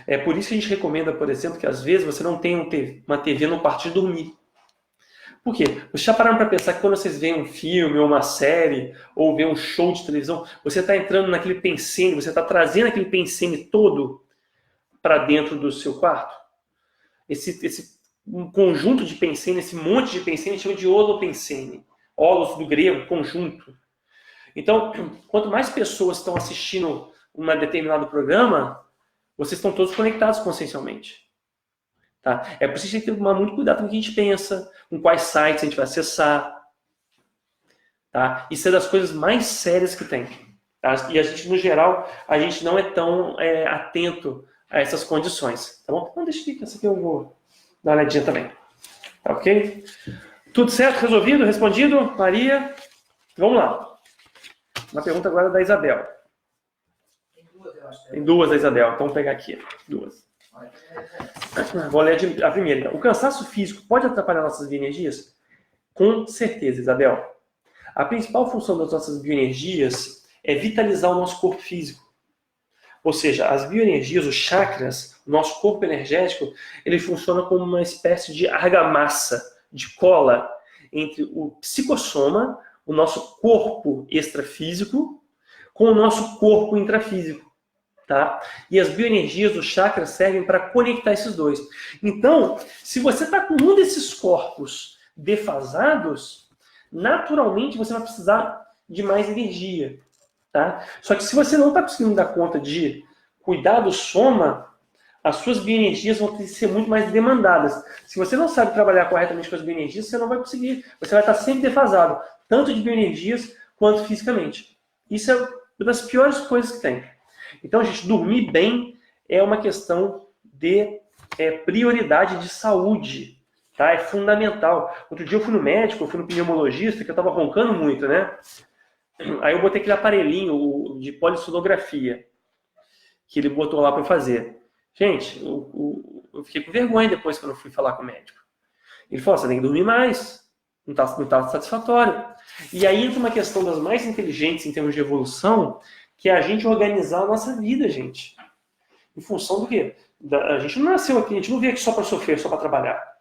É por isso que a gente recomenda, por exemplo, que às vezes você não tenha uma TV no quarto de dormir. Por quê? Vocês já pararam para pensar que quando vocês veem um filme, ou uma série, ou vê um show de televisão, você está entrando naquele pensene, você está trazendo aquele pensene todo para dentro do seu quarto? Esse conjunto de pensene, esse monte de pensene, a gente chama de holopensene. Holos do grego, conjunto. Então, quanto mais pessoas estão assistindo um determinado programa, vocês estão todos conectados consciencialmente. Tá? É preciso ter muito cuidado com o que a gente pensa, com quais sites a gente vai acessar. Tá? Isso é das coisas mais sérias que tem. Tá? E a gente, no geral, a gente não é tão atento a essas condições. Tá bom? Então deixa aqui, que essa aqui eu vou dar uma olhadinha também. Tá ok? Tudo certo? Resolvido? Respondido? Maria? Vamos lá. Uma pergunta agora da Isabel. Tem duas, eu acho. Tem duas da Isabel. Então vamos pegar aqui. Duas. Vou ler a primeira. O cansaço físico pode atrapalhar nossas bioenergias? Com certeza, Isabel. A principal função das nossas bioenergias é vitalizar o nosso corpo físico. Ou seja, as bioenergias, os chakras, o nosso corpo energético, ele funciona como uma espécie de argamassa, de cola, entre o psicossoma, o nosso corpo extrafísico, com o nosso corpo intrafísico. Tá? E as bioenergias dos chakras servem para conectar esses dois. Então, se você está com um desses corpos defasados, naturalmente você vai precisar de mais energia. Tá? Só que se você não está conseguindo dar conta de cuidar do soma, as suas bioenergias vão ter que ser muito mais demandadas. Se você não sabe trabalhar corretamente com as bioenergias, você não vai conseguir. Você vai estar sempre defasado, tanto de bioenergias quanto fisicamente. Isso é uma das piores coisas que tem. Então, gente, dormir bem é uma questão de prioridade de saúde. Tá? É fundamental. Outro dia eu fui no médico, eu fui no pneumologista, que eu estava roncando muito, né? Aí eu botei aquele aparelhinho de polissonografia que ele botou lá para eu fazer. Gente, eu fiquei com vergonha depois quando eu fui falar com o médico. Ele falou, você tem que dormir mais. Não está satisfatório. E aí entra uma questão das mais inteligentes em termos de evolução, que é a gente organizar a nossa vida, gente. Em função do quê? A gente não nasceu aqui, a gente não veio aqui só para sofrer, só para trabalhar.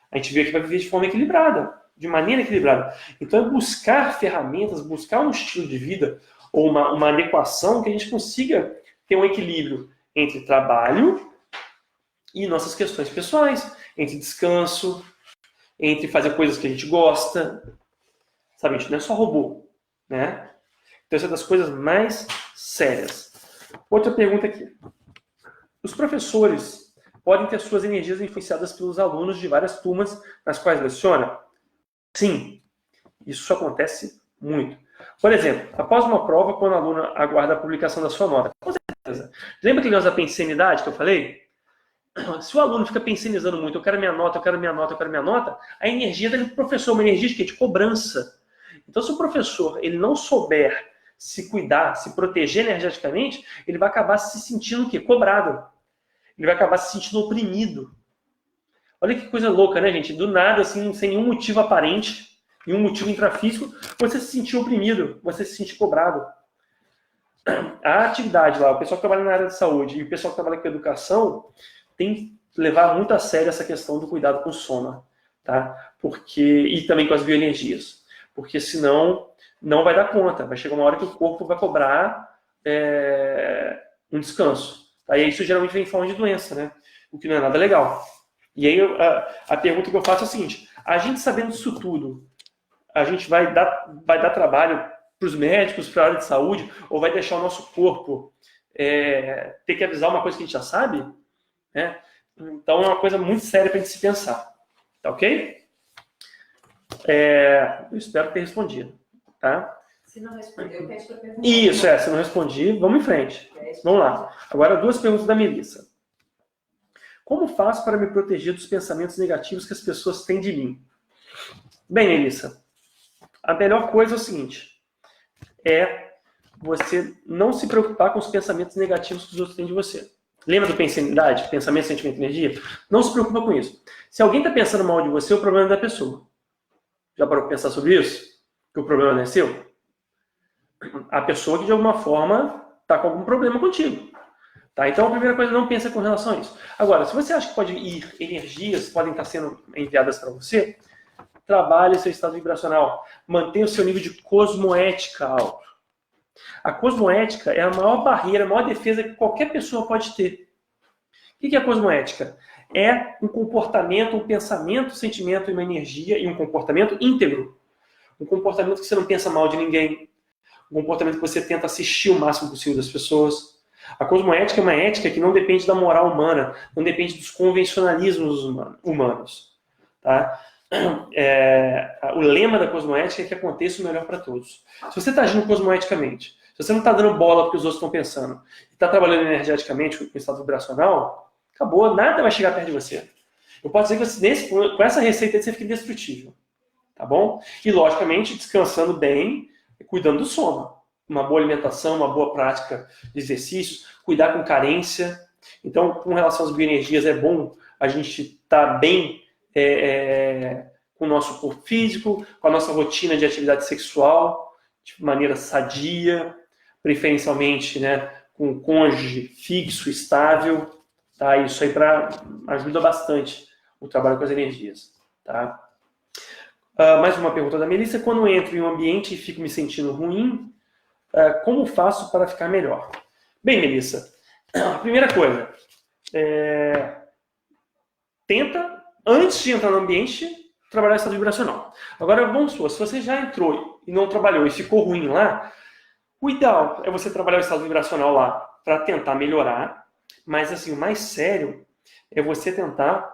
A gente veio aqui para viver de forma equilibrada, de maneira equilibrada. Então é buscar ferramentas, buscar um estilo de vida ou uma adequação que a gente consiga ter um equilíbrio entre trabalho e nossas questões pessoais, entre descanso, entre fazer coisas que a gente gosta. Sabe, a gente não é só robô, né? Então essa é das coisas mais sérias. Outra pergunta aqui. Os professores podem ter suas energias influenciadas pelos alunos de várias turmas nas quais leciona? Sim, isso acontece muito. Por exemplo, após uma prova, quando o aluno aguarda a publicação da sua nota. Com certeza. Lembra aquele negócio da pensenidade que eu falei? Se o aluno fica pensionizando muito, eu quero minha nota, eu quero minha nota, eu quero minha nota, a energia do professor é uma energia de quê? De cobrança. Então, se o professor ele não souber se cuidar, se proteger energeticamente, ele vai acabar se sentindo o quê? Cobrado. Ele vai acabar se sentindo oprimido. Olha que coisa louca, né, gente? Do nada, assim, sem nenhum motivo aparente, nenhum motivo intrafísico, você se sentir oprimido, você se sentir cobrado. A atividade lá, o pessoal que trabalha na área de saúde e o pessoal que trabalha com educação tem que levar muito a sério essa questão do cuidado com o soma, tá? E também com as bioenergias. Porque senão não vai dar conta. Vai chegar uma hora que o corpo vai cobrar um descanso. Tá? E isso geralmente vem em forma de doença, né? O que não é nada legal. E aí a pergunta que eu faço é a seguinte: a gente sabendo disso tudo, a gente vai dar trabalho para os médicos, para a área de saúde, ou vai deixar o nosso corpo ter que avisar uma coisa que a gente já sabe? Né? Então é uma coisa muito séria para a gente se pensar. Tá ok? Eu espero ter respondido. Tá? Se não responder, eu peço para perguntar. Isso, se não respondi, vamos em frente. Vamos lá. Agora, duas perguntas da Melissa. Como faço para me proteger dos pensamentos negativos que as pessoas têm de mim? Bem, Melissa, a melhor coisa é o seguinte: você não se preocupar com os pensamentos negativos que os outros têm de você. Lembra do pensanidade? Pensamento, sentimento, energia? Não se preocupa com isso. Se alguém está pensando mal de você, o problema é da pessoa. Já parou para pensar sobre isso? Que o problema não é seu? A pessoa que de alguma forma está com algum problema contigo. Tá? Então a primeira coisa, não pensa com relação a isso. Agora, se você acha que pode ir energias, podem estar sendo enviadas para você, trabalhe seu estado vibracional. Mantenha o seu nível de cosmoética alto. A cosmoética é a maior barreira, a maior defesa que qualquer pessoa pode ter. O que é a cosmoética? É um comportamento, um pensamento, um sentimento e uma energia e um comportamento íntegro. Um comportamento que você não pensa mal de ninguém. Um comportamento que você tenta assistir o máximo possível das pessoas. A cosmoética é uma ética que não depende da moral humana, não depende dos convencionalismos humanos. Tá? o lema da cosmoética é que aconteça o melhor para todos. Se você está agindo cosmoeticamente, se você não está dando bola porque os outros estão pensando, e está trabalhando energeticamente com o estado vibracional, acabou, nada vai chegar perto de você. Eu posso dizer que com essa receita você fica indestrutível. Tá bom? E, logicamente, descansando bem e cuidando do sono. Uma boa alimentação, uma boa prática de exercícios, cuidar com carência. Então, com relação às bioenergias, é bom a gente estar bem com o nosso corpo físico, com a nossa rotina de atividade sexual, de maneira sadia, preferencialmente, né, com um cônjuge fixo, estável. Tá? Isso aí ajuda bastante o trabalho com as energias. Tá? Mais uma pergunta da Melissa. Quando entro em um ambiente e fico me sentindo ruim, como faço para ficar melhor? Bem, Melissa, a primeira coisa, tenta, antes de entrar no ambiente, trabalhar o estado vibracional. Agora, vamos supor, se você já entrou e não trabalhou e ficou ruim lá, o ideal é você trabalhar o estado vibracional lá para tentar melhorar, mas assim, o mais sério é você tentar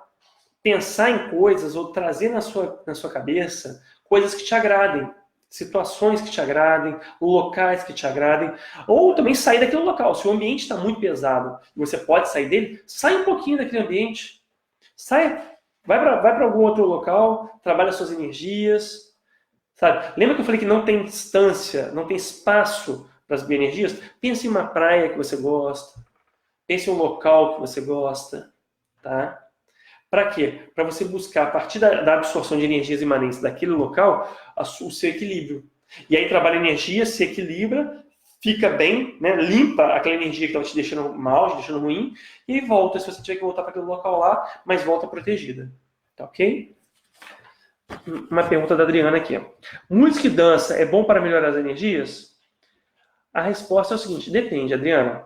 pensar em coisas ou trazer na sua cabeça coisas que te agradem, situações que te agradem, locais que te agradem, ou também sair daquele local. Se o ambiente está muito pesado e você pode sair dele, sai um pouquinho daquele ambiente. Sai, vai para algum outro local, trabalha suas energias. Sabe? Lembra que eu falei que não tem distância, não tem espaço para as bioenergias? Pense em uma praia que você gosta, pense em um local que você gosta, tá? Para quê? Para você buscar, a partir da absorção de energias imanentes daquele local, o seu equilíbrio. E aí trabalha a energia, se equilibra, fica bem, né? Limpa aquela energia que estava te deixando mal, te deixando ruim, e aí volta, se você tiver que voltar para aquele local lá, mas volta protegida. Tá ok? Uma pergunta da Adriana aqui. Ó. Música e dança é bom para melhorar as energias? A resposta é o seguinte, depende, Adriana.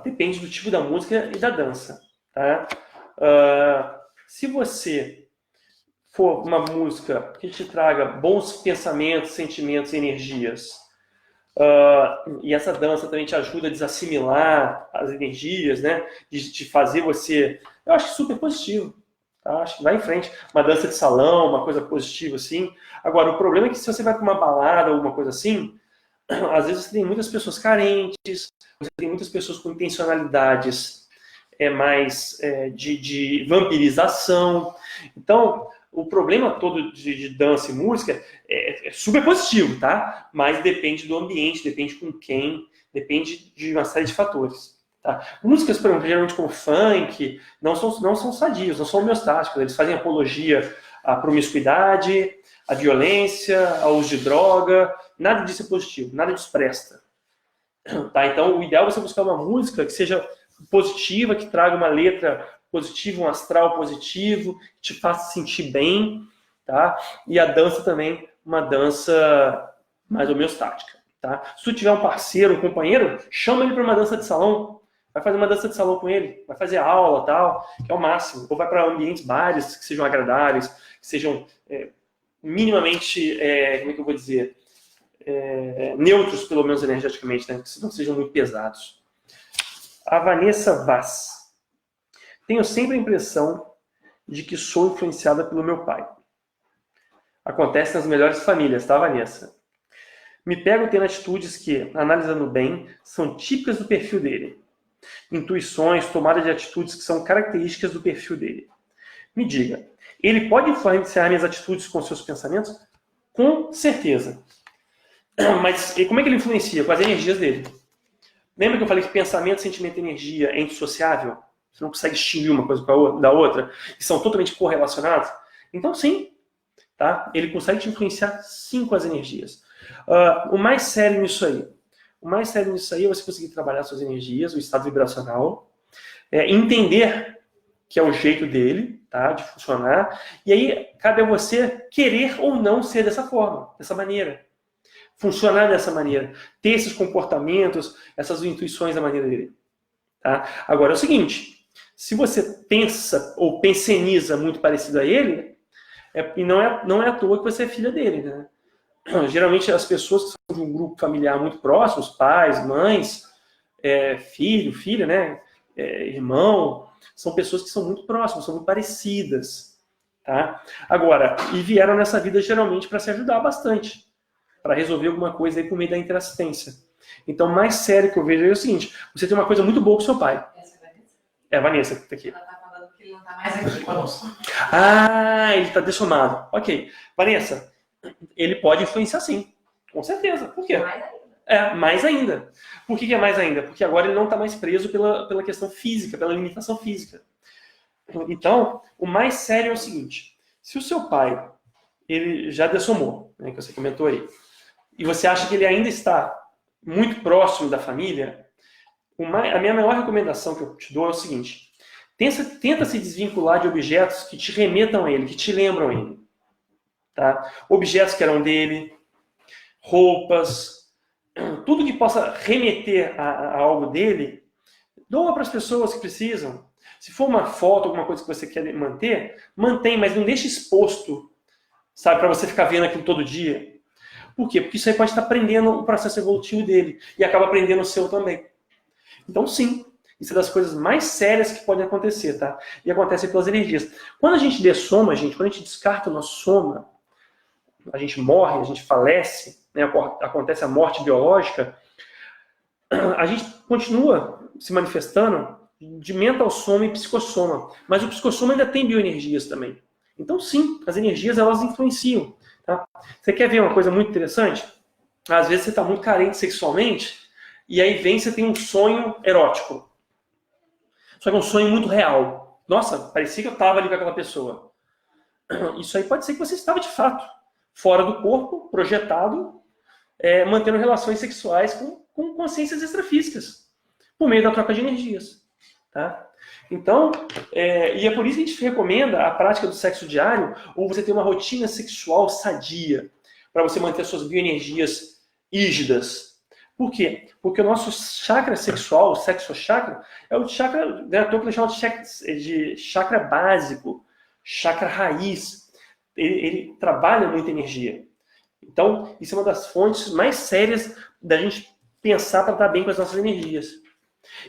Depende do tipo da música e da dança. Tá? Se você for uma música que te traga bons pensamentos, sentimentos e energias, e essa dança também te ajuda a desassimilar as energias, né? De fazer você... Eu acho super positivo. Tá? Acho que vai em frente. Uma dança de salão, uma coisa positiva assim. Agora, o problema é que se você vai para uma balada ou uma coisa assim, às vezes você tem muitas pessoas carentes, você tem muitas pessoas com intencionalidades mais de vampirização. Então, o problema todo de dança e música é super positivo, tá? Mas depende do ambiente, depende com quem, depende de uma série de fatores. Tá? Músicas, por exemplo, geralmente como funk, não são sadios, não são homeostáticos. Eles fazem apologia à promiscuidade, à violência, ao uso de droga. Nada disso é positivo, nada disso presta. Tá? Então, o ideal é você buscar uma música que seja positiva, que traga uma letra positiva, um astral positivo, que te faça sentir bem, tá? E a dança também, uma dança mais homeostática, tá? Se tu tiver um parceiro, um companheiro, chama ele para uma dança de salão, vai fazer uma dança de salão com ele, vai fazer aula, tal, que é o máximo. Ou vai para ambientes, bares que sejam agradáveis, que sejam minimamente, como é que eu vou dizer, neutros, pelo menos energeticamente, né? Que não sejam muito pesados. A Vanessa Vaz. Tenho sempre a impressão de que sou influenciada pelo meu pai. Acontece nas melhores famílias, tá, Vanessa? Me pego tendo atitudes que, analisando bem, são típicas do perfil dele. Intuições, tomada de atitudes que são características do perfil dele. Me diga, ele pode influenciar minhas atitudes com seus pensamentos? Com certeza. Mas e como é que ele influencia? Com as energias dele. Lembra que eu falei que pensamento, sentimento e energia é indissociável? Você não consegue distinguir uma coisa da outra? E são totalmente correlacionados? Então, sim. Tá? Ele consegue te influenciar, sim, com as energias. O mais sério nisso aí é você conseguir trabalhar suas energias, o estado vibracional, entender que é o jeito dele, tá, de funcionar, e aí cabe a você querer ou não ser dessa forma, dessa maneira. Funcionar dessa maneira, ter esses comportamentos, essas intuições da maneira dele. Tá? Agora é o seguinte, se você pensa ou penseniza muito parecido a ele, e não é à toa que você é filha dele, né? Geralmente as pessoas que são de um grupo familiar muito próximo, os pais, mães, filho, filha, né? Irmão, são pessoas que são muito próximas, são muito parecidas. Tá? Agora, e vieram nessa vida geralmente para se ajudar bastante, para resolver alguma coisa aí por meio da interassistência. Então, mais sério que eu vejo é o seguinte: você tem uma coisa muito boa com seu pai. Essa é a Vanessa. É a Vanessa que está aqui. Ela tá falando que ele não tá mais aqui conosco. Ah, ele está dessomado. Ok. Vanessa, ele pode influenciar sim. Com certeza. Por quê? Mais ainda. Mais ainda. Por que é mais ainda? Porque agora ele não está mais preso pela questão física, pela limitação física. Então, o mais sério é o seguinte: se o seu pai, ele já dessomou, né, que você comentou aí, e você acha que ele ainda está muito próximo da família, a minha maior recomendação que eu te dou é o seguinte: tenta se desvincular de objetos que te remetam a ele, que te lembram ele. Tá? Objetos que eram dele, roupas, tudo que possa remeter a algo dele, doa para as pessoas que precisam. Se for uma foto, alguma coisa que você quer manter, mantém, mas não deixe exposto, sabe, para você ficar vendo aquilo todo dia. Por quê? Porque isso aí pode estar prendendo o processo evolutivo dele e acaba prendendo o seu também. Então, sim, isso é das coisas mais sérias que podem acontecer, tá? E acontece pelas energias. Quando a gente dessoma, gente, quando a gente descarta o nosso soma, a gente morre, a gente falece, né, acontece a morte biológica, a gente continua se manifestando de mental soma e psicossoma. Mas o psicossoma ainda tem bioenergias também. Então, sim, as energias, elas influenciam. Tá? Você quer ver uma coisa muito interessante? Às vezes você está muito carente sexualmente, e aí você tem um sonho erótico. Só que é um sonho muito real. Nossa, parecia que eu estava ali com aquela pessoa. Isso aí pode ser que você estava de fato fora do corpo, projetado, mantendo relações sexuais com consciências extrafísicas, por meio da troca de energias. Tá? Então, e é por isso que a gente recomenda a prática do sexo diário, ou você ter uma rotina sexual sadia, para você manter suas bioenergias rígidas. Por quê? Porque o nosso chakra sexual, o sexo chakra, é o chakra, né, que eles chamam de chakra básico, chakra raiz. Ele trabalha muita energia. Então, isso é uma das fontes mais sérias da gente pensar para estar bem com as nossas energias.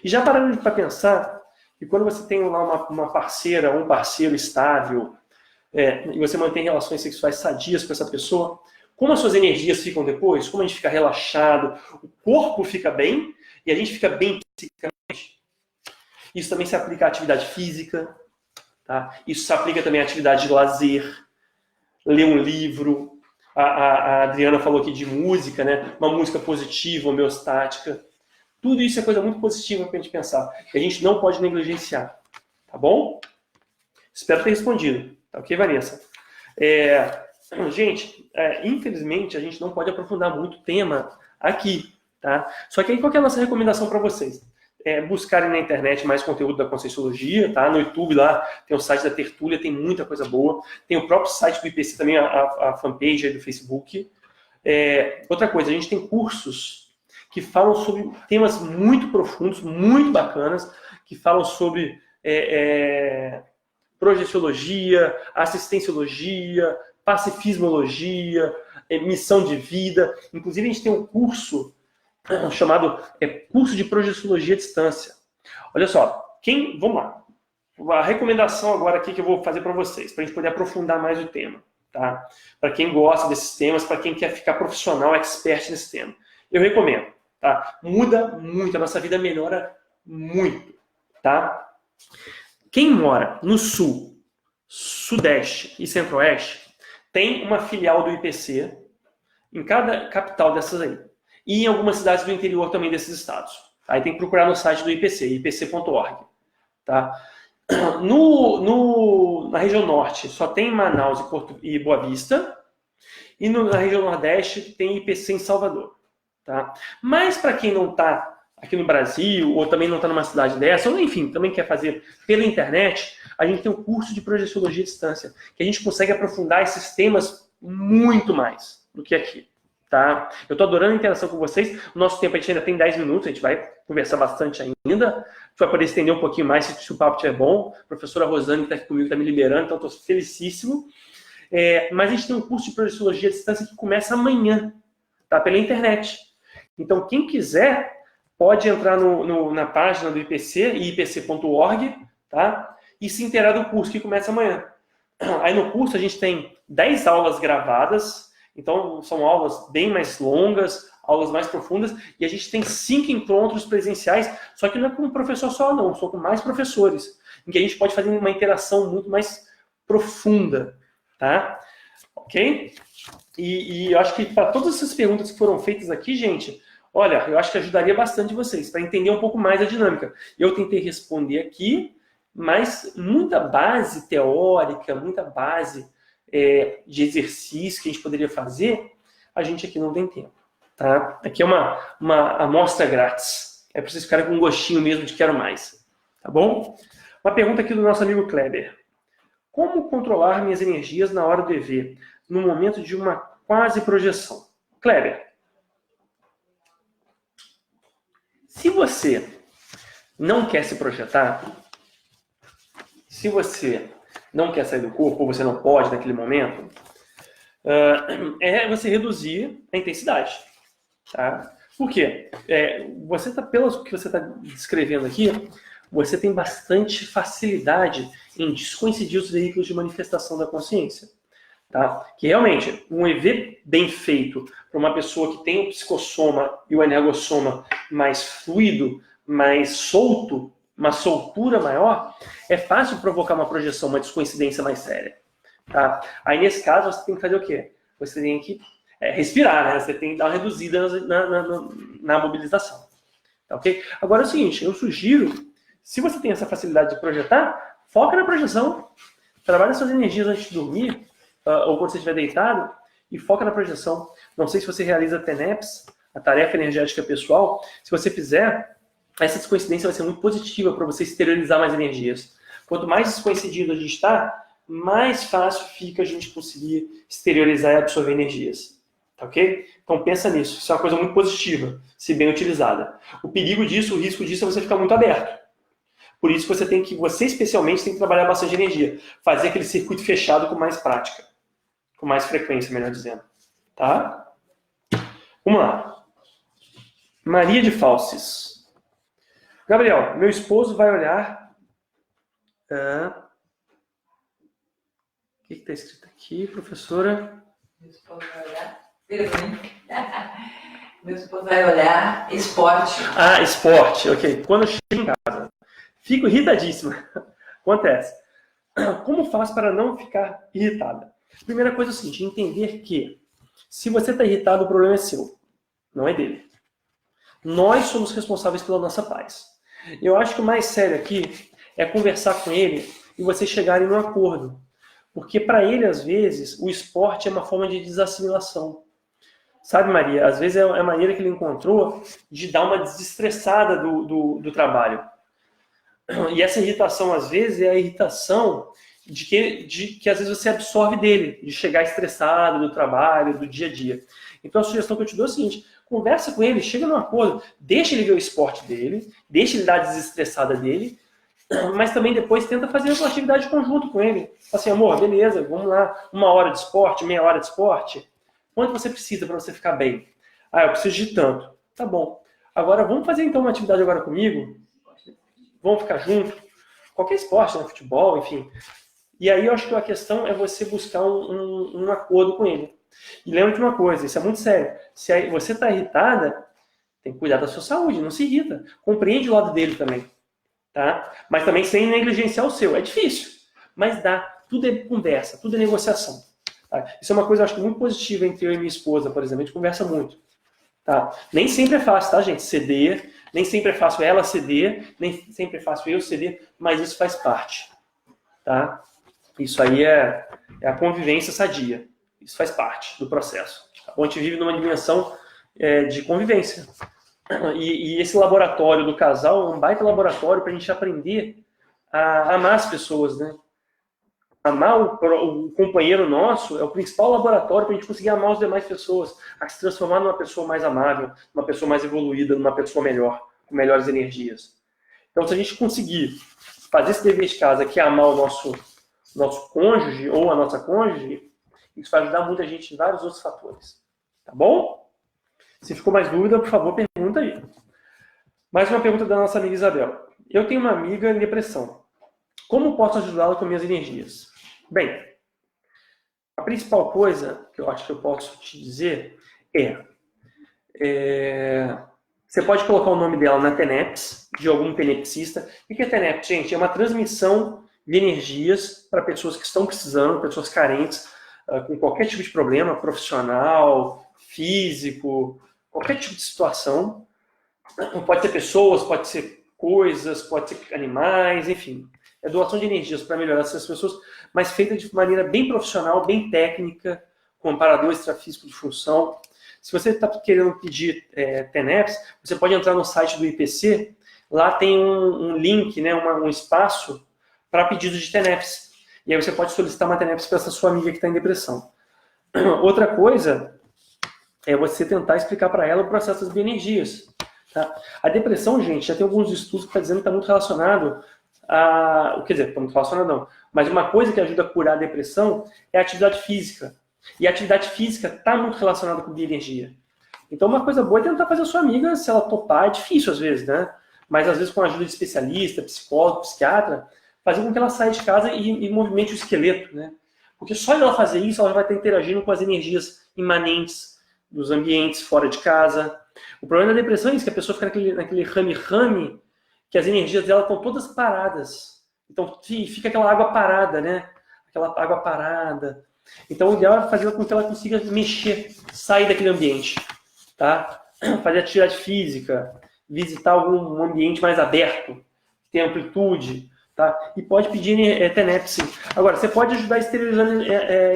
E já parando para pensar que quando você tem lá uma parceira ou um parceiro estável, e você mantém relações sexuais sadias com essa pessoa, como as suas energias ficam depois, como a gente fica relaxado, o corpo fica bem e a gente fica bem psicicamente. Isso também se aplica à atividade física, tá? Isso se aplica também à atividade de lazer, ler um livro. A Adriana falou aqui de música, né? Uma música positiva, homeostática. Tudo isso é coisa muito positiva para a gente pensar, que a gente não pode negligenciar. Tá bom? Espero ter respondido. Tá ok, Vanessa? Gente, infelizmente, a gente não pode aprofundar muito o tema aqui. Tá? Só que aí, qual que é a nossa recomendação para vocês? Buscarem na internet mais conteúdo da Conscienciologia, tá? No YouTube lá tem o site da Tertúlia, tem muita coisa boa. Tem o próprio site do IPC também, a fanpage aí do Facebook. Outra coisa, a gente tem cursos que falam sobre temas muito profundos, muito bacanas, que falam sobre projeciologia, assistenciologia, pacifismologia, missão de vida. Inclusive, a gente tem um curso chamado Curso de Projeciologia à Distância. Olha só, vamos lá. A recomendação agora aqui que eu vou fazer para vocês, para a gente poder aprofundar mais o tema. Tá? Para quem gosta desses temas, para quem quer ficar profissional, expert nesse tema. Eu recomendo. Tá? Muda muito, a nossa vida melhora muito. Tá? Quem mora no Sul, Sudeste e Centro-Oeste tem uma filial do IPC em cada capital dessas aí. E em algumas cidades do interior também desses estados. Aí tem que procurar no site do IPC, ipc.org. Tá? Na região norte só tem Manaus e Boa Vista. E na região nordeste tem IPC em Salvador. Tá? Mas para quem não está aqui no Brasil, ou também não está numa cidade dessa, ou enfim, também quer fazer pela internet, a gente tem um curso de projeciologia à distância, que a gente consegue aprofundar esses temas muito mais do que aqui. Tá? Eu estou adorando a interação com vocês. O nosso tempo a gente ainda tem 10 minutos, a gente vai conversar bastante ainda. A gente vai poder estender um pouquinho mais se o papo estiver bom. A professora Rosane está aqui comigo, está me liberando, então estou felicíssimo. Mas a gente tem um curso de projeciologia à distância que começa amanhã, tá? Pela internet. Então, quem quiser, pode entrar na página do IPC, ipc.org, tá? E se inteirar do curso que começa amanhã. Aí no curso a gente tem 10 aulas gravadas, então são aulas bem mais longas, aulas mais profundas, e a gente tem 5 encontros presenciais, só que não é com um professor só não, são com mais professores, em que a gente pode fazer uma interação muito mais profunda, tá? Ok? E eu acho que para todas essas perguntas que foram feitas aqui, gente, olha, eu acho que ajudaria bastante vocês, para entender um pouco mais a dinâmica. Eu tentei responder aqui, mas muita base teórica, muita base de exercício que a gente poderia fazer, a gente aqui não tem tempo. Tá? Aqui é uma amostra grátis. É para vocês ficarem com um gostinho mesmo de quero mais. Tá bom? Uma pergunta aqui do nosso amigo Kleber. Como controlar minhas energias na hora do EV, no momento de uma quase projeção? Kleber, se você não quer se projetar, se você não quer sair do corpo, ou você não pode naquele momento, é você reduzir a intensidade. Tá? Por quê? Pelo que você está descrevendo aqui, você tem bastante facilidade em descoincidir os veículos de manifestação da consciência. Tá? Que realmente, um EV bem feito para uma pessoa que tem o psicossoma e o energossoma mais fluido, mais solto, uma soltura maior, é fácil provocar uma projeção, uma descoincidência mais séria. Tá? Aí, nesse caso, você tem que fazer o quê? Você tem que respirar, né? Você tem que dar uma reduzida na mobilização. Tá, ok? Agora é o seguinte, eu sugiro, se você tem essa facilidade de projetar, foca na projeção, trabalha suas energias antes de dormir, ou quando você estiver deitado, e foca na projeção. Não sei se você realiza TENEPS, a tarefa energética pessoal. Se você fizer, essa descoincidência vai ser muito positiva para você exteriorizar mais energias. Quanto mais descoincidido a gente está, mais fácil fica a gente conseguir exteriorizar e absorver energias. Tá, ok? Então pensa nisso. Isso é uma coisa muito positiva, se bem utilizada. O perigo disso, o risco disso é você ficar muito aberto. Por isso você especialmente tem que trabalhar bastante energia. Fazer aquele circuito fechado com mais prática. Com mais frequência, melhor dizendo. Tá? Vamos lá. Maria de Falses. Gabriel, meu esposo vai olhar... O que está escrito aqui, professora? Meu esposo vai olhar... Vira pra mim. Meu esposo vai olhar esporte. Ah, esporte, ok. Quando eu chego em casa, fico irritadíssima. Acontece. Como faço para não ficar irritada? Primeira coisa é o seguinte, entender que se você está irritado, o problema é seu, não é dele. Nós somos responsáveis pela nossa paz. Eu acho que o mais sério aqui é conversar com ele e vocês chegarem num acordo. Porque para ele, às vezes, o esporte é uma forma de desassimilação. Sabe, Maria, às vezes é a maneira que ele encontrou de dar uma desestressada do trabalho. E essa irritação, às vezes, é a irritação de que às vezes você absorve dele, de chegar estressado do trabalho, do dia a dia. Então a sugestão que eu te dou é a seguinte, conversa com ele, chega num acordo, deixa ele ver o esporte dele, deixa ele dar a desestressada dele, mas também depois tenta fazer uma atividade conjunto com ele. Fala assim, amor, beleza, vamos lá, 1 hora de esporte, meia hora de esporte. Quanto você precisa para você ficar bem? Ah, eu preciso de tanto. Tá bom. Agora, vamos fazer então uma atividade agora comigo? Vamos ficar junto? Qualquer esporte, né? Futebol, enfim. E aí eu acho que a questão é você buscar um acordo com ele. E lembra de uma coisa, isso é muito sério. Se você está irritada, tem que cuidar da sua saúde, não se irrita. Compreende o lado dele também. Tá? Mas também sem negligenciar o seu. É difícil, mas dá. Tudo é conversa, tudo é negociação. Tá? Isso é uma coisa, eu acho, muito positiva entre eu e minha esposa, por exemplo. A gente conversa muito. Tá? Nem sempre é fácil, tá, gente? Ceder. Nem sempre é fácil ela ceder. Nem sempre é fácil eu ceder. Mas isso faz parte. Tá? Isso aí é a convivência sadia. Isso faz parte do processo. Tá? A gente vive numa dimensão de convivência. E esse laboratório do casal é um baita laboratório para a gente aprender a amar as pessoas, né? Amar o companheiro nosso é o principal laboratório para a gente conseguir amar as demais pessoas, a se transformar numa pessoa mais amável, numa pessoa mais evoluída, numa pessoa melhor, com melhores energias. Então, se a gente conseguir fazer esse dever de casa, que é amar o nosso cônjuge ou a nossa cônjuge, isso vai ajudar muita gente em vários outros fatores. Tá bom? Se ficou mais dúvida, por favor, pergunta aí. Mais uma pergunta da nossa amiga Isabel. Eu tenho uma amiga em depressão. Como posso ajudá-la com minhas energias? Bem, a principal coisa que eu acho que eu posso te dizer você pode colocar o nome dela na TENEPS, de algum tenepsista. O que é TENEPS, gente? É uma transmissão de energias para pessoas que estão precisando, pessoas carentes, com qualquer tipo de problema, profissional, físico, qualquer tipo de situação. Pode ser pessoas, pode ser coisas, pode ser animais, enfim. É doação de energias para melhorar essas pessoas, mas feita de maneira bem profissional, bem técnica, com amparador extrafísico de função. Se você está querendo pedir TENEPS, você pode entrar no site do IPC, lá tem um link, né, um espaço para pedido de TENEPS. E aí você pode solicitar uma TENEPS para essa sua amiga que está em depressão. Outra coisa é você tentar explicar para ela o processo das bioenergias. Tá? A depressão, gente, já tem alguns estudos que estão dizendo que está muito relacionado quer dizer, está muito relacionado não, mas uma coisa que ajuda a curar a depressão é a atividade física. E a atividade física está muito relacionada com bioenergia. Então, uma coisa boa é tentar fazer a sua amiga, se ela topar, é difícil às vezes, né? Mas às vezes com a ajuda de especialista, psicólogo, psiquiatra, fazer com que ela saia de casa e movimente o esqueleto, né? Porque só ela fazer isso, ela vai estar interagindo com as energias imanentes dos ambientes fora de casa. O problema da depressão é isso, que a pessoa fica naquele rame-rame, que as energias dela estão todas paradas. Então, fica aquela água parada, né? Aquela água parada. Então, o ideal é fazer com que ela consiga mexer, sair daquele ambiente, tá? Fazer atividade física, visitar algum ambiente mais aberto, que tem amplitude, tá? E pode pedir TENEPS, sim. Agora, você pode ajudar esterilizando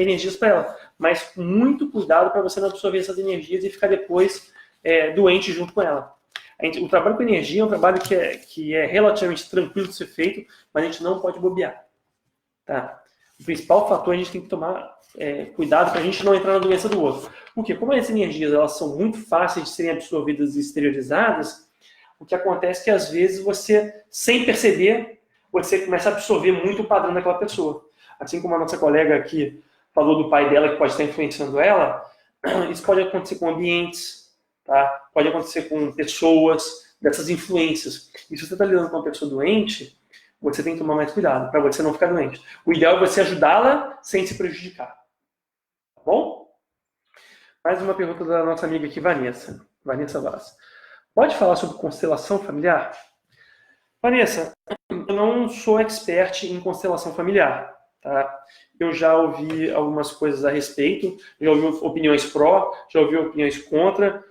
energias para ela, mas com muito cuidado para você não absorver essas energias e ficar depois doente junto com ela. O trabalho com energia é um trabalho que é relativamente tranquilo de ser feito, mas a gente não pode bobear, tá? O principal fator a gente tem que tomar cuidado para a gente não entrar na doença do outro. Porque como as energias elas são muito fáceis de serem absorvidas e exteriorizadas, o que acontece é que às vezes você, sem perceber, você começa a absorver muito o padrão daquela pessoa. Assim como a nossa colega aqui falou do pai dela que pode estar influenciando ela, isso pode acontecer com ambientes, tá? Pode acontecer com pessoas, dessas influências. E se você está lidando com uma pessoa doente, você tem que tomar mais cuidado para você não ficar doente. O ideal é você ajudá-la sem se prejudicar. Tá bom? Mais uma pergunta da nossa amiga aqui, Vanessa. Vanessa Vaz. Pode falar sobre constelação familiar? Vanessa, eu não sou expert em constelação familiar. Tá? Eu já ouvi algumas coisas a respeito, já ouvi opiniões pró, já ouvi opiniões contra.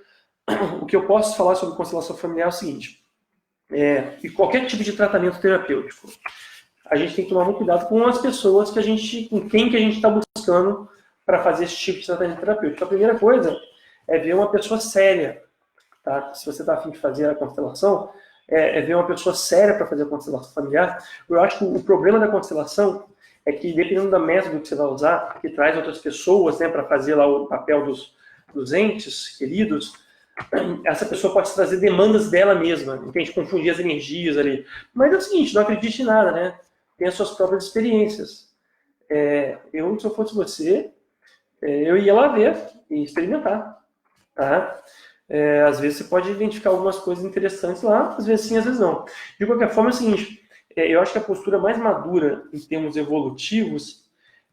O que eu posso falar sobre constelação familiar é o seguinte. E qualquer tipo de tratamento terapêutico, a gente tem que tomar muito cuidado com as pessoas com quem que a gente está buscando para fazer esse tipo de tratamento terapêutico. A primeira coisa é ver uma pessoa séria, tá? Se você está a fim de fazer a constelação, ver uma pessoa séria para fazer a constelação familiar. Eu acho que o problema da constelação é que, dependendo do método que você vai usar, que traz outras pessoas, né, para fazer lá o papel dos entes queridos, essa pessoa pode trazer demandas dela mesma, entende? Confundir as energias ali. Mas é o seguinte, não acredite em nada, né? Tem as suas próprias experiências. Se eu fosse você, eu ia lá ver e experimentar, tá? Às vezes você pode identificar algumas coisas interessantes lá, às vezes sim, às vezes não. De qualquer forma, é o seguinte, eu acho que a postura mais madura em termos evolutivos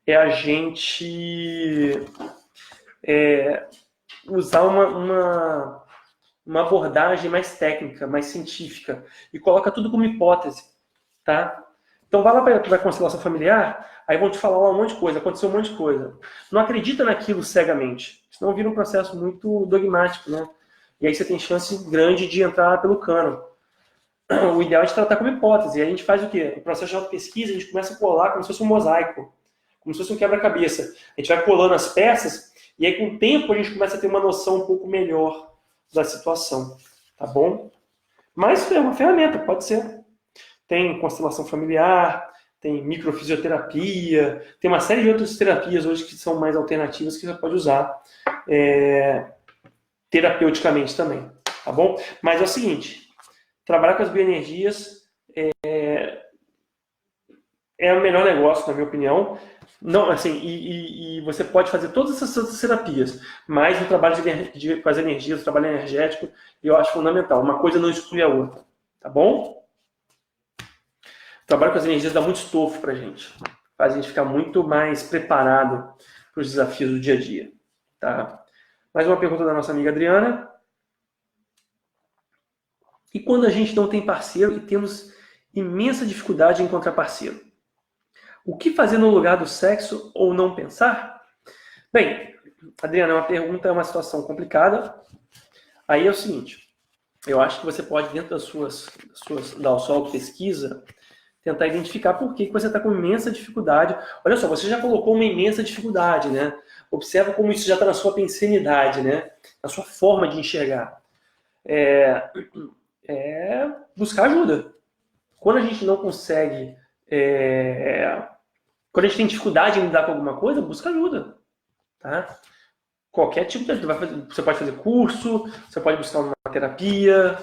é a gente usar uma abordagem mais técnica, mais científica, e coloca tudo como hipótese, tá? Então vai lá para a constelação familiar, aí vão te falar um monte de coisa, aconteceu um monte de coisa. Não acredita naquilo cegamente, senão vira um processo muito dogmático, né? E aí você tem chance grande de entrar pelo cano. O ideal é de tratar como hipótese. E a gente faz o quê? O processo de auto-pesquisa, a gente começa a colar como se fosse um mosaico, como se fosse um quebra-cabeça. A gente vai colando as peças, e aí com o tempo a gente começa a ter uma noção um pouco melhor da situação, tá bom? Mas é uma ferramenta, pode ser. Tem constelação familiar, tem microfisioterapia, tem uma série de outras terapias hoje que são mais alternativas que você pode usar terapeuticamente também, tá bom? Mas é o seguinte, trabalhar com as bioenergias é o melhor negócio, na minha opinião. Não, assim, e você pode fazer todas essas outras terapias, mas o trabalho com as energias, o trabalho energético, eu acho fundamental. Uma coisa não exclui a outra, tá bom? O trabalho com as energias dá muito estofo pra gente. faz a gente ficar muito mais preparado para os desafios do dia a dia. Tá? Mais uma pergunta da nossa amiga Adriana. E quando a gente não tem parceiro e temos imensa dificuldade em encontrar parceiro? O que fazer no lugar do sexo ou não pensar? Bem, Adriana, é uma pergunta, é uma situação complicada. Aí é o seguinte, eu acho que você pode, dentro da sua autopesquisa, tentar identificar por que você está com imensa dificuldade. Olha só, você já colocou uma imensa dificuldade, né? Observa como isso já está na sua pensenidade, né? Na sua forma de enxergar. Buscar ajuda. Quando a gente não consegue... Quando a gente tem dificuldade em lidar com alguma coisa, busca ajuda. Tá? Qualquer tipo de ajuda. Você pode fazer curso, você pode buscar uma terapia,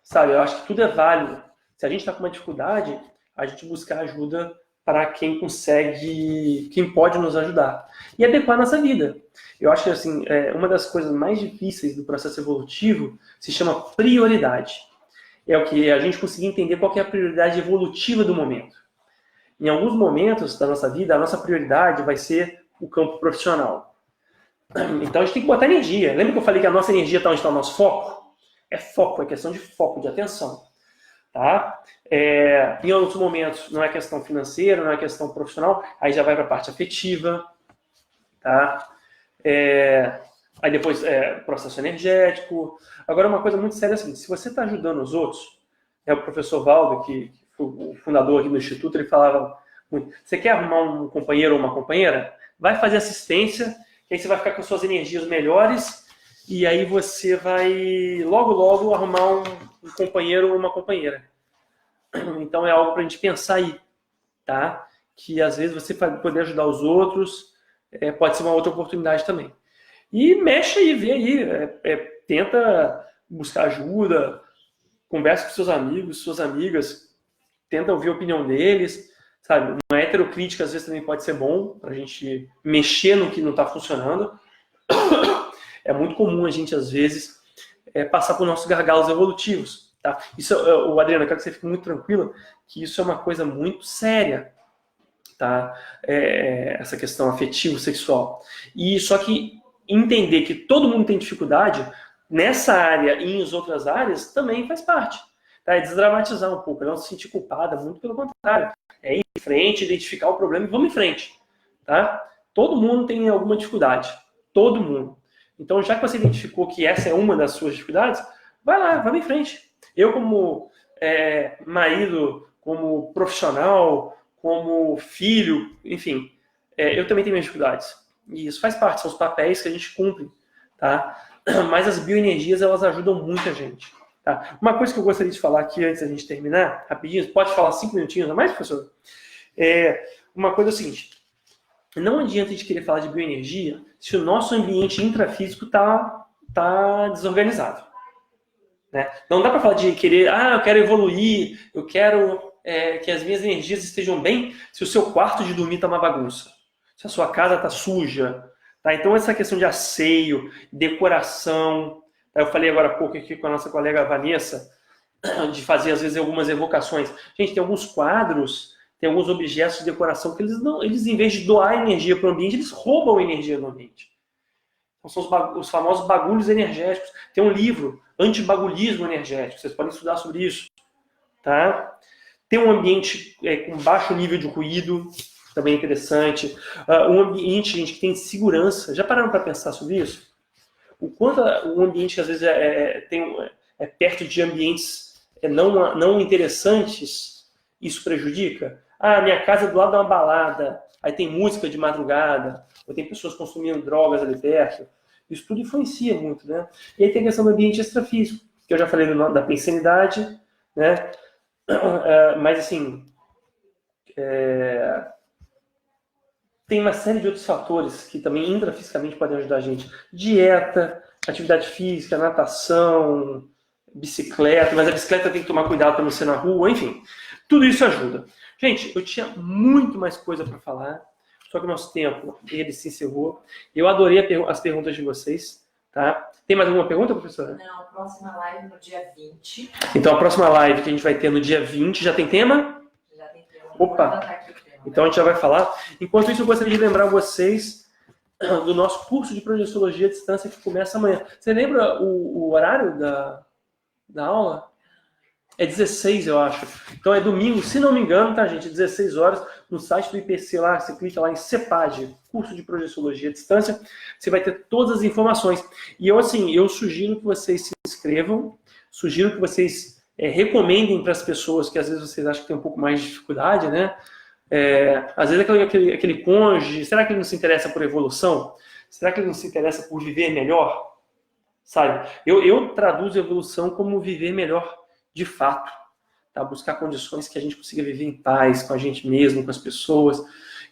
sabe? Eu acho que tudo é válido. Se a gente está com uma dificuldade, a gente buscar ajuda para quem consegue, quem pode nos ajudar. E adequar a nossa vida. Eu acho que assim, uma das coisas mais difíceis do processo evolutivo se chama prioridade. É o que a gente conseguir entender qual que é a prioridade evolutiva do momento. Em alguns momentos da nossa vida, a nossa prioridade vai ser o campo profissional. Então a gente tem que botar energia. Lembra que eu falei que a nossa energia está onde está o nosso foco? É foco, é questão de foco, de atenção. Tá? Em outros momentos não é questão financeira, não é questão profissional, aí já vai para a parte afetiva. Tá? Aí depois processo energético. Agora uma coisa muito séria é assim, se você está ajudando os outros, o professor Valdo, que foi o fundador aqui do Instituto, ele falava muito, você quer arrumar um companheiro ou uma companheira? Vai fazer assistência, que aí você vai ficar com suas energias melhores e aí você vai logo arrumar um companheiro ou uma companheira. Então é algo para a gente pensar aí, tá? Que às vezes você poder ajudar os outros pode ser uma outra oportunidade também. E mexe aí, vê aí, tenta buscar ajuda, conversa com seus amigos, suas amigas, tenta ouvir a opinião deles, sabe? Uma heterocrítica às vezes também pode ser bom para a gente mexer no que não está funcionando. É muito comum a gente às vezes passar por nossos gargalos evolutivos, tá? Isso, Adriana, eu quero que você fique muito tranquila que isso é uma coisa muito séria, tá? Essa questão afetivo-sexual. E só que entender que todo mundo tem dificuldade nessa área e em outras áreas também faz parte. Tá? É desdramatizar um pouco, não se sentir culpada, muito pelo contrário. É ir em frente, identificar o problema e vamos em frente. Tá? Todo mundo tem alguma dificuldade. Todo mundo. Então, já que você identificou que essa é uma das suas dificuldades, vai lá, vamos em frente. Eu, como marido, como profissional, como filho, enfim, eu também tenho minhas dificuldades. E isso faz parte, são os papéis que a gente cumpre, tá? Mas as bioenergias, elas ajudam muita gente, tá? Uma coisa que eu gostaria de falar aqui, antes da gente terminar, rapidinho, pode falar 5 minutinhos a mais, professor? Uma coisa é o seguinte, não adianta a gente querer falar de bioenergia se o nosso ambiente intrafísico tá desorganizado, né? Não dá para falar de querer, eu quero evoluir, eu quero que as minhas energias estejam bem, se o seu quarto de dormir tá uma bagunça. Se a sua casa está suja, tá? Então essa questão de asseio, decoração, tá? Eu falei agora há pouco aqui com a nossa colega Vanessa, de fazer às vezes algumas evocações. Gente, tem alguns quadros, tem alguns objetos de decoração que eles em vez de doar energia para o ambiente, eles roubam energia do ambiente. Então, são os famosos bagulhos energéticos. Tem um livro, Antibagulhismo Energético, vocês podem estudar sobre isso. Tá? Tem um ambiente com baixo nível de ruído, também interessante. Um ambiente, gente, que tem segurança. Já pararam para pensar sobre isso? O quanto um ambiente que às vezes é perto de ambientes não interessantes, isso prejudica? Minha casa é do lado de uma balada, aí tem música de madrugada, ou tem pessoas consumindo drogas ali perto. Isso tudo influencia muito, né? E aí tem a questão do ambiente extrafísico, que eu já falei da pensanidade, né? Mas assim... tem uma série de outros fatores que também intrafisicamente podem ajudar a gente. Dieta, atividade física, natação, bicicleta, mas a bicicleta tem que tomar cuidado para não ser na rua, enfim. Tudo isso ajuda. Gente, eu tinha muito mais coisa para falar, só que o nosso tempo, ele se encerrou. Eu adorei as perguntas de vocês, tá? Tem mais alguma pergunta, professora? Não, a próxima live no dia 20. Então, a próxima live que a gente vai ter no dia 20, já tem tema? Já tem tema. Opa! Então a gente já vai falar. Enquanto isso, eu gostaria de lembrar vocês do nosso curso de projeciologia à distância que começa amanhã. Você lembra o horário da aula? É 16, eu acho. Então é domingo, se não me engano, tá, gente? 16 horas, no site do IPC lá, você clica lá em CEPAD, curso de projeciologia à distância, você vai ter todas as informações. E eu, assim, eu sugiro que vocês se inscrevam, sugiro que vocês recomendem para as pessoas que às vezes vocês acham que tem um pouco mais de dificuldade, né? Às vezes aquele cônjuge, será que ele não se interessa por evolução? Será que ele não se interessa por viver melhor? Sabe? Eu traduzo evolução como viver melhor de fato, tá? Buscar condições que a gente consiga viver em paz com a gente mesmo, com as pessoas.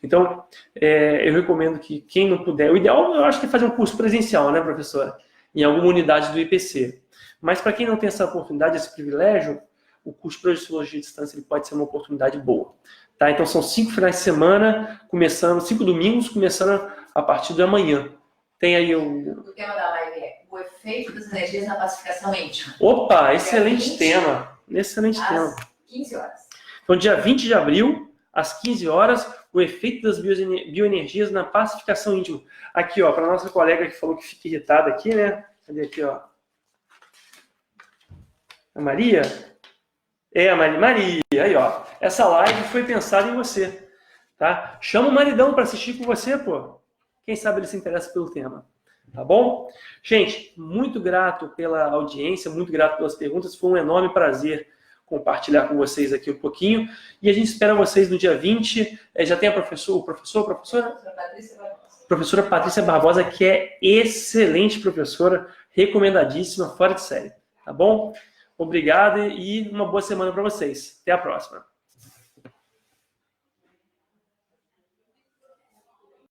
Então, eu recomendo que quem não puder, o ideal eu acho que é fazer um curso presencial, né, professora? Em alguma unidade do IPC. Mas para quem não tem essa oportunidade, esse privilégio, o curso de projeciologia à distância ele pode ser uma oportunidade boa. Tá? Então são 5 finais de semana, 5 domingos, começando a partir de amanhã. Tem aí O tema da live é o efeito das energias na pacificação íntima. Opa, excelente tema. Excelente tema. Às 15 horas. Então, dia 20 de abril, às 15 horas, o efeito das bioenergias na pacificação íntima. Aqui, ó, para nossa colega que falou que fica irritada aqui, né? Cadê aqui, ó? A Maria? A Maria. Aí, ó. Essa live foi pensada em você, tá? Chama o maridão para assistir com você, pô. Quem sabe ele se interessa pelo tema, tá bom? Gente, muito grato pela audiência, muito grato pelas perguntas. Foi um enorme prazer compartilhar com vocês aqui um pouquinho. E a gente espera vocês no dia 20. Já tem a professora? Professora Patrícia Barbosa, que é excelente professora, recomendadíssima, fora de série, tá bom? Obrigado e uma boa semana para vocês. Até a próxima.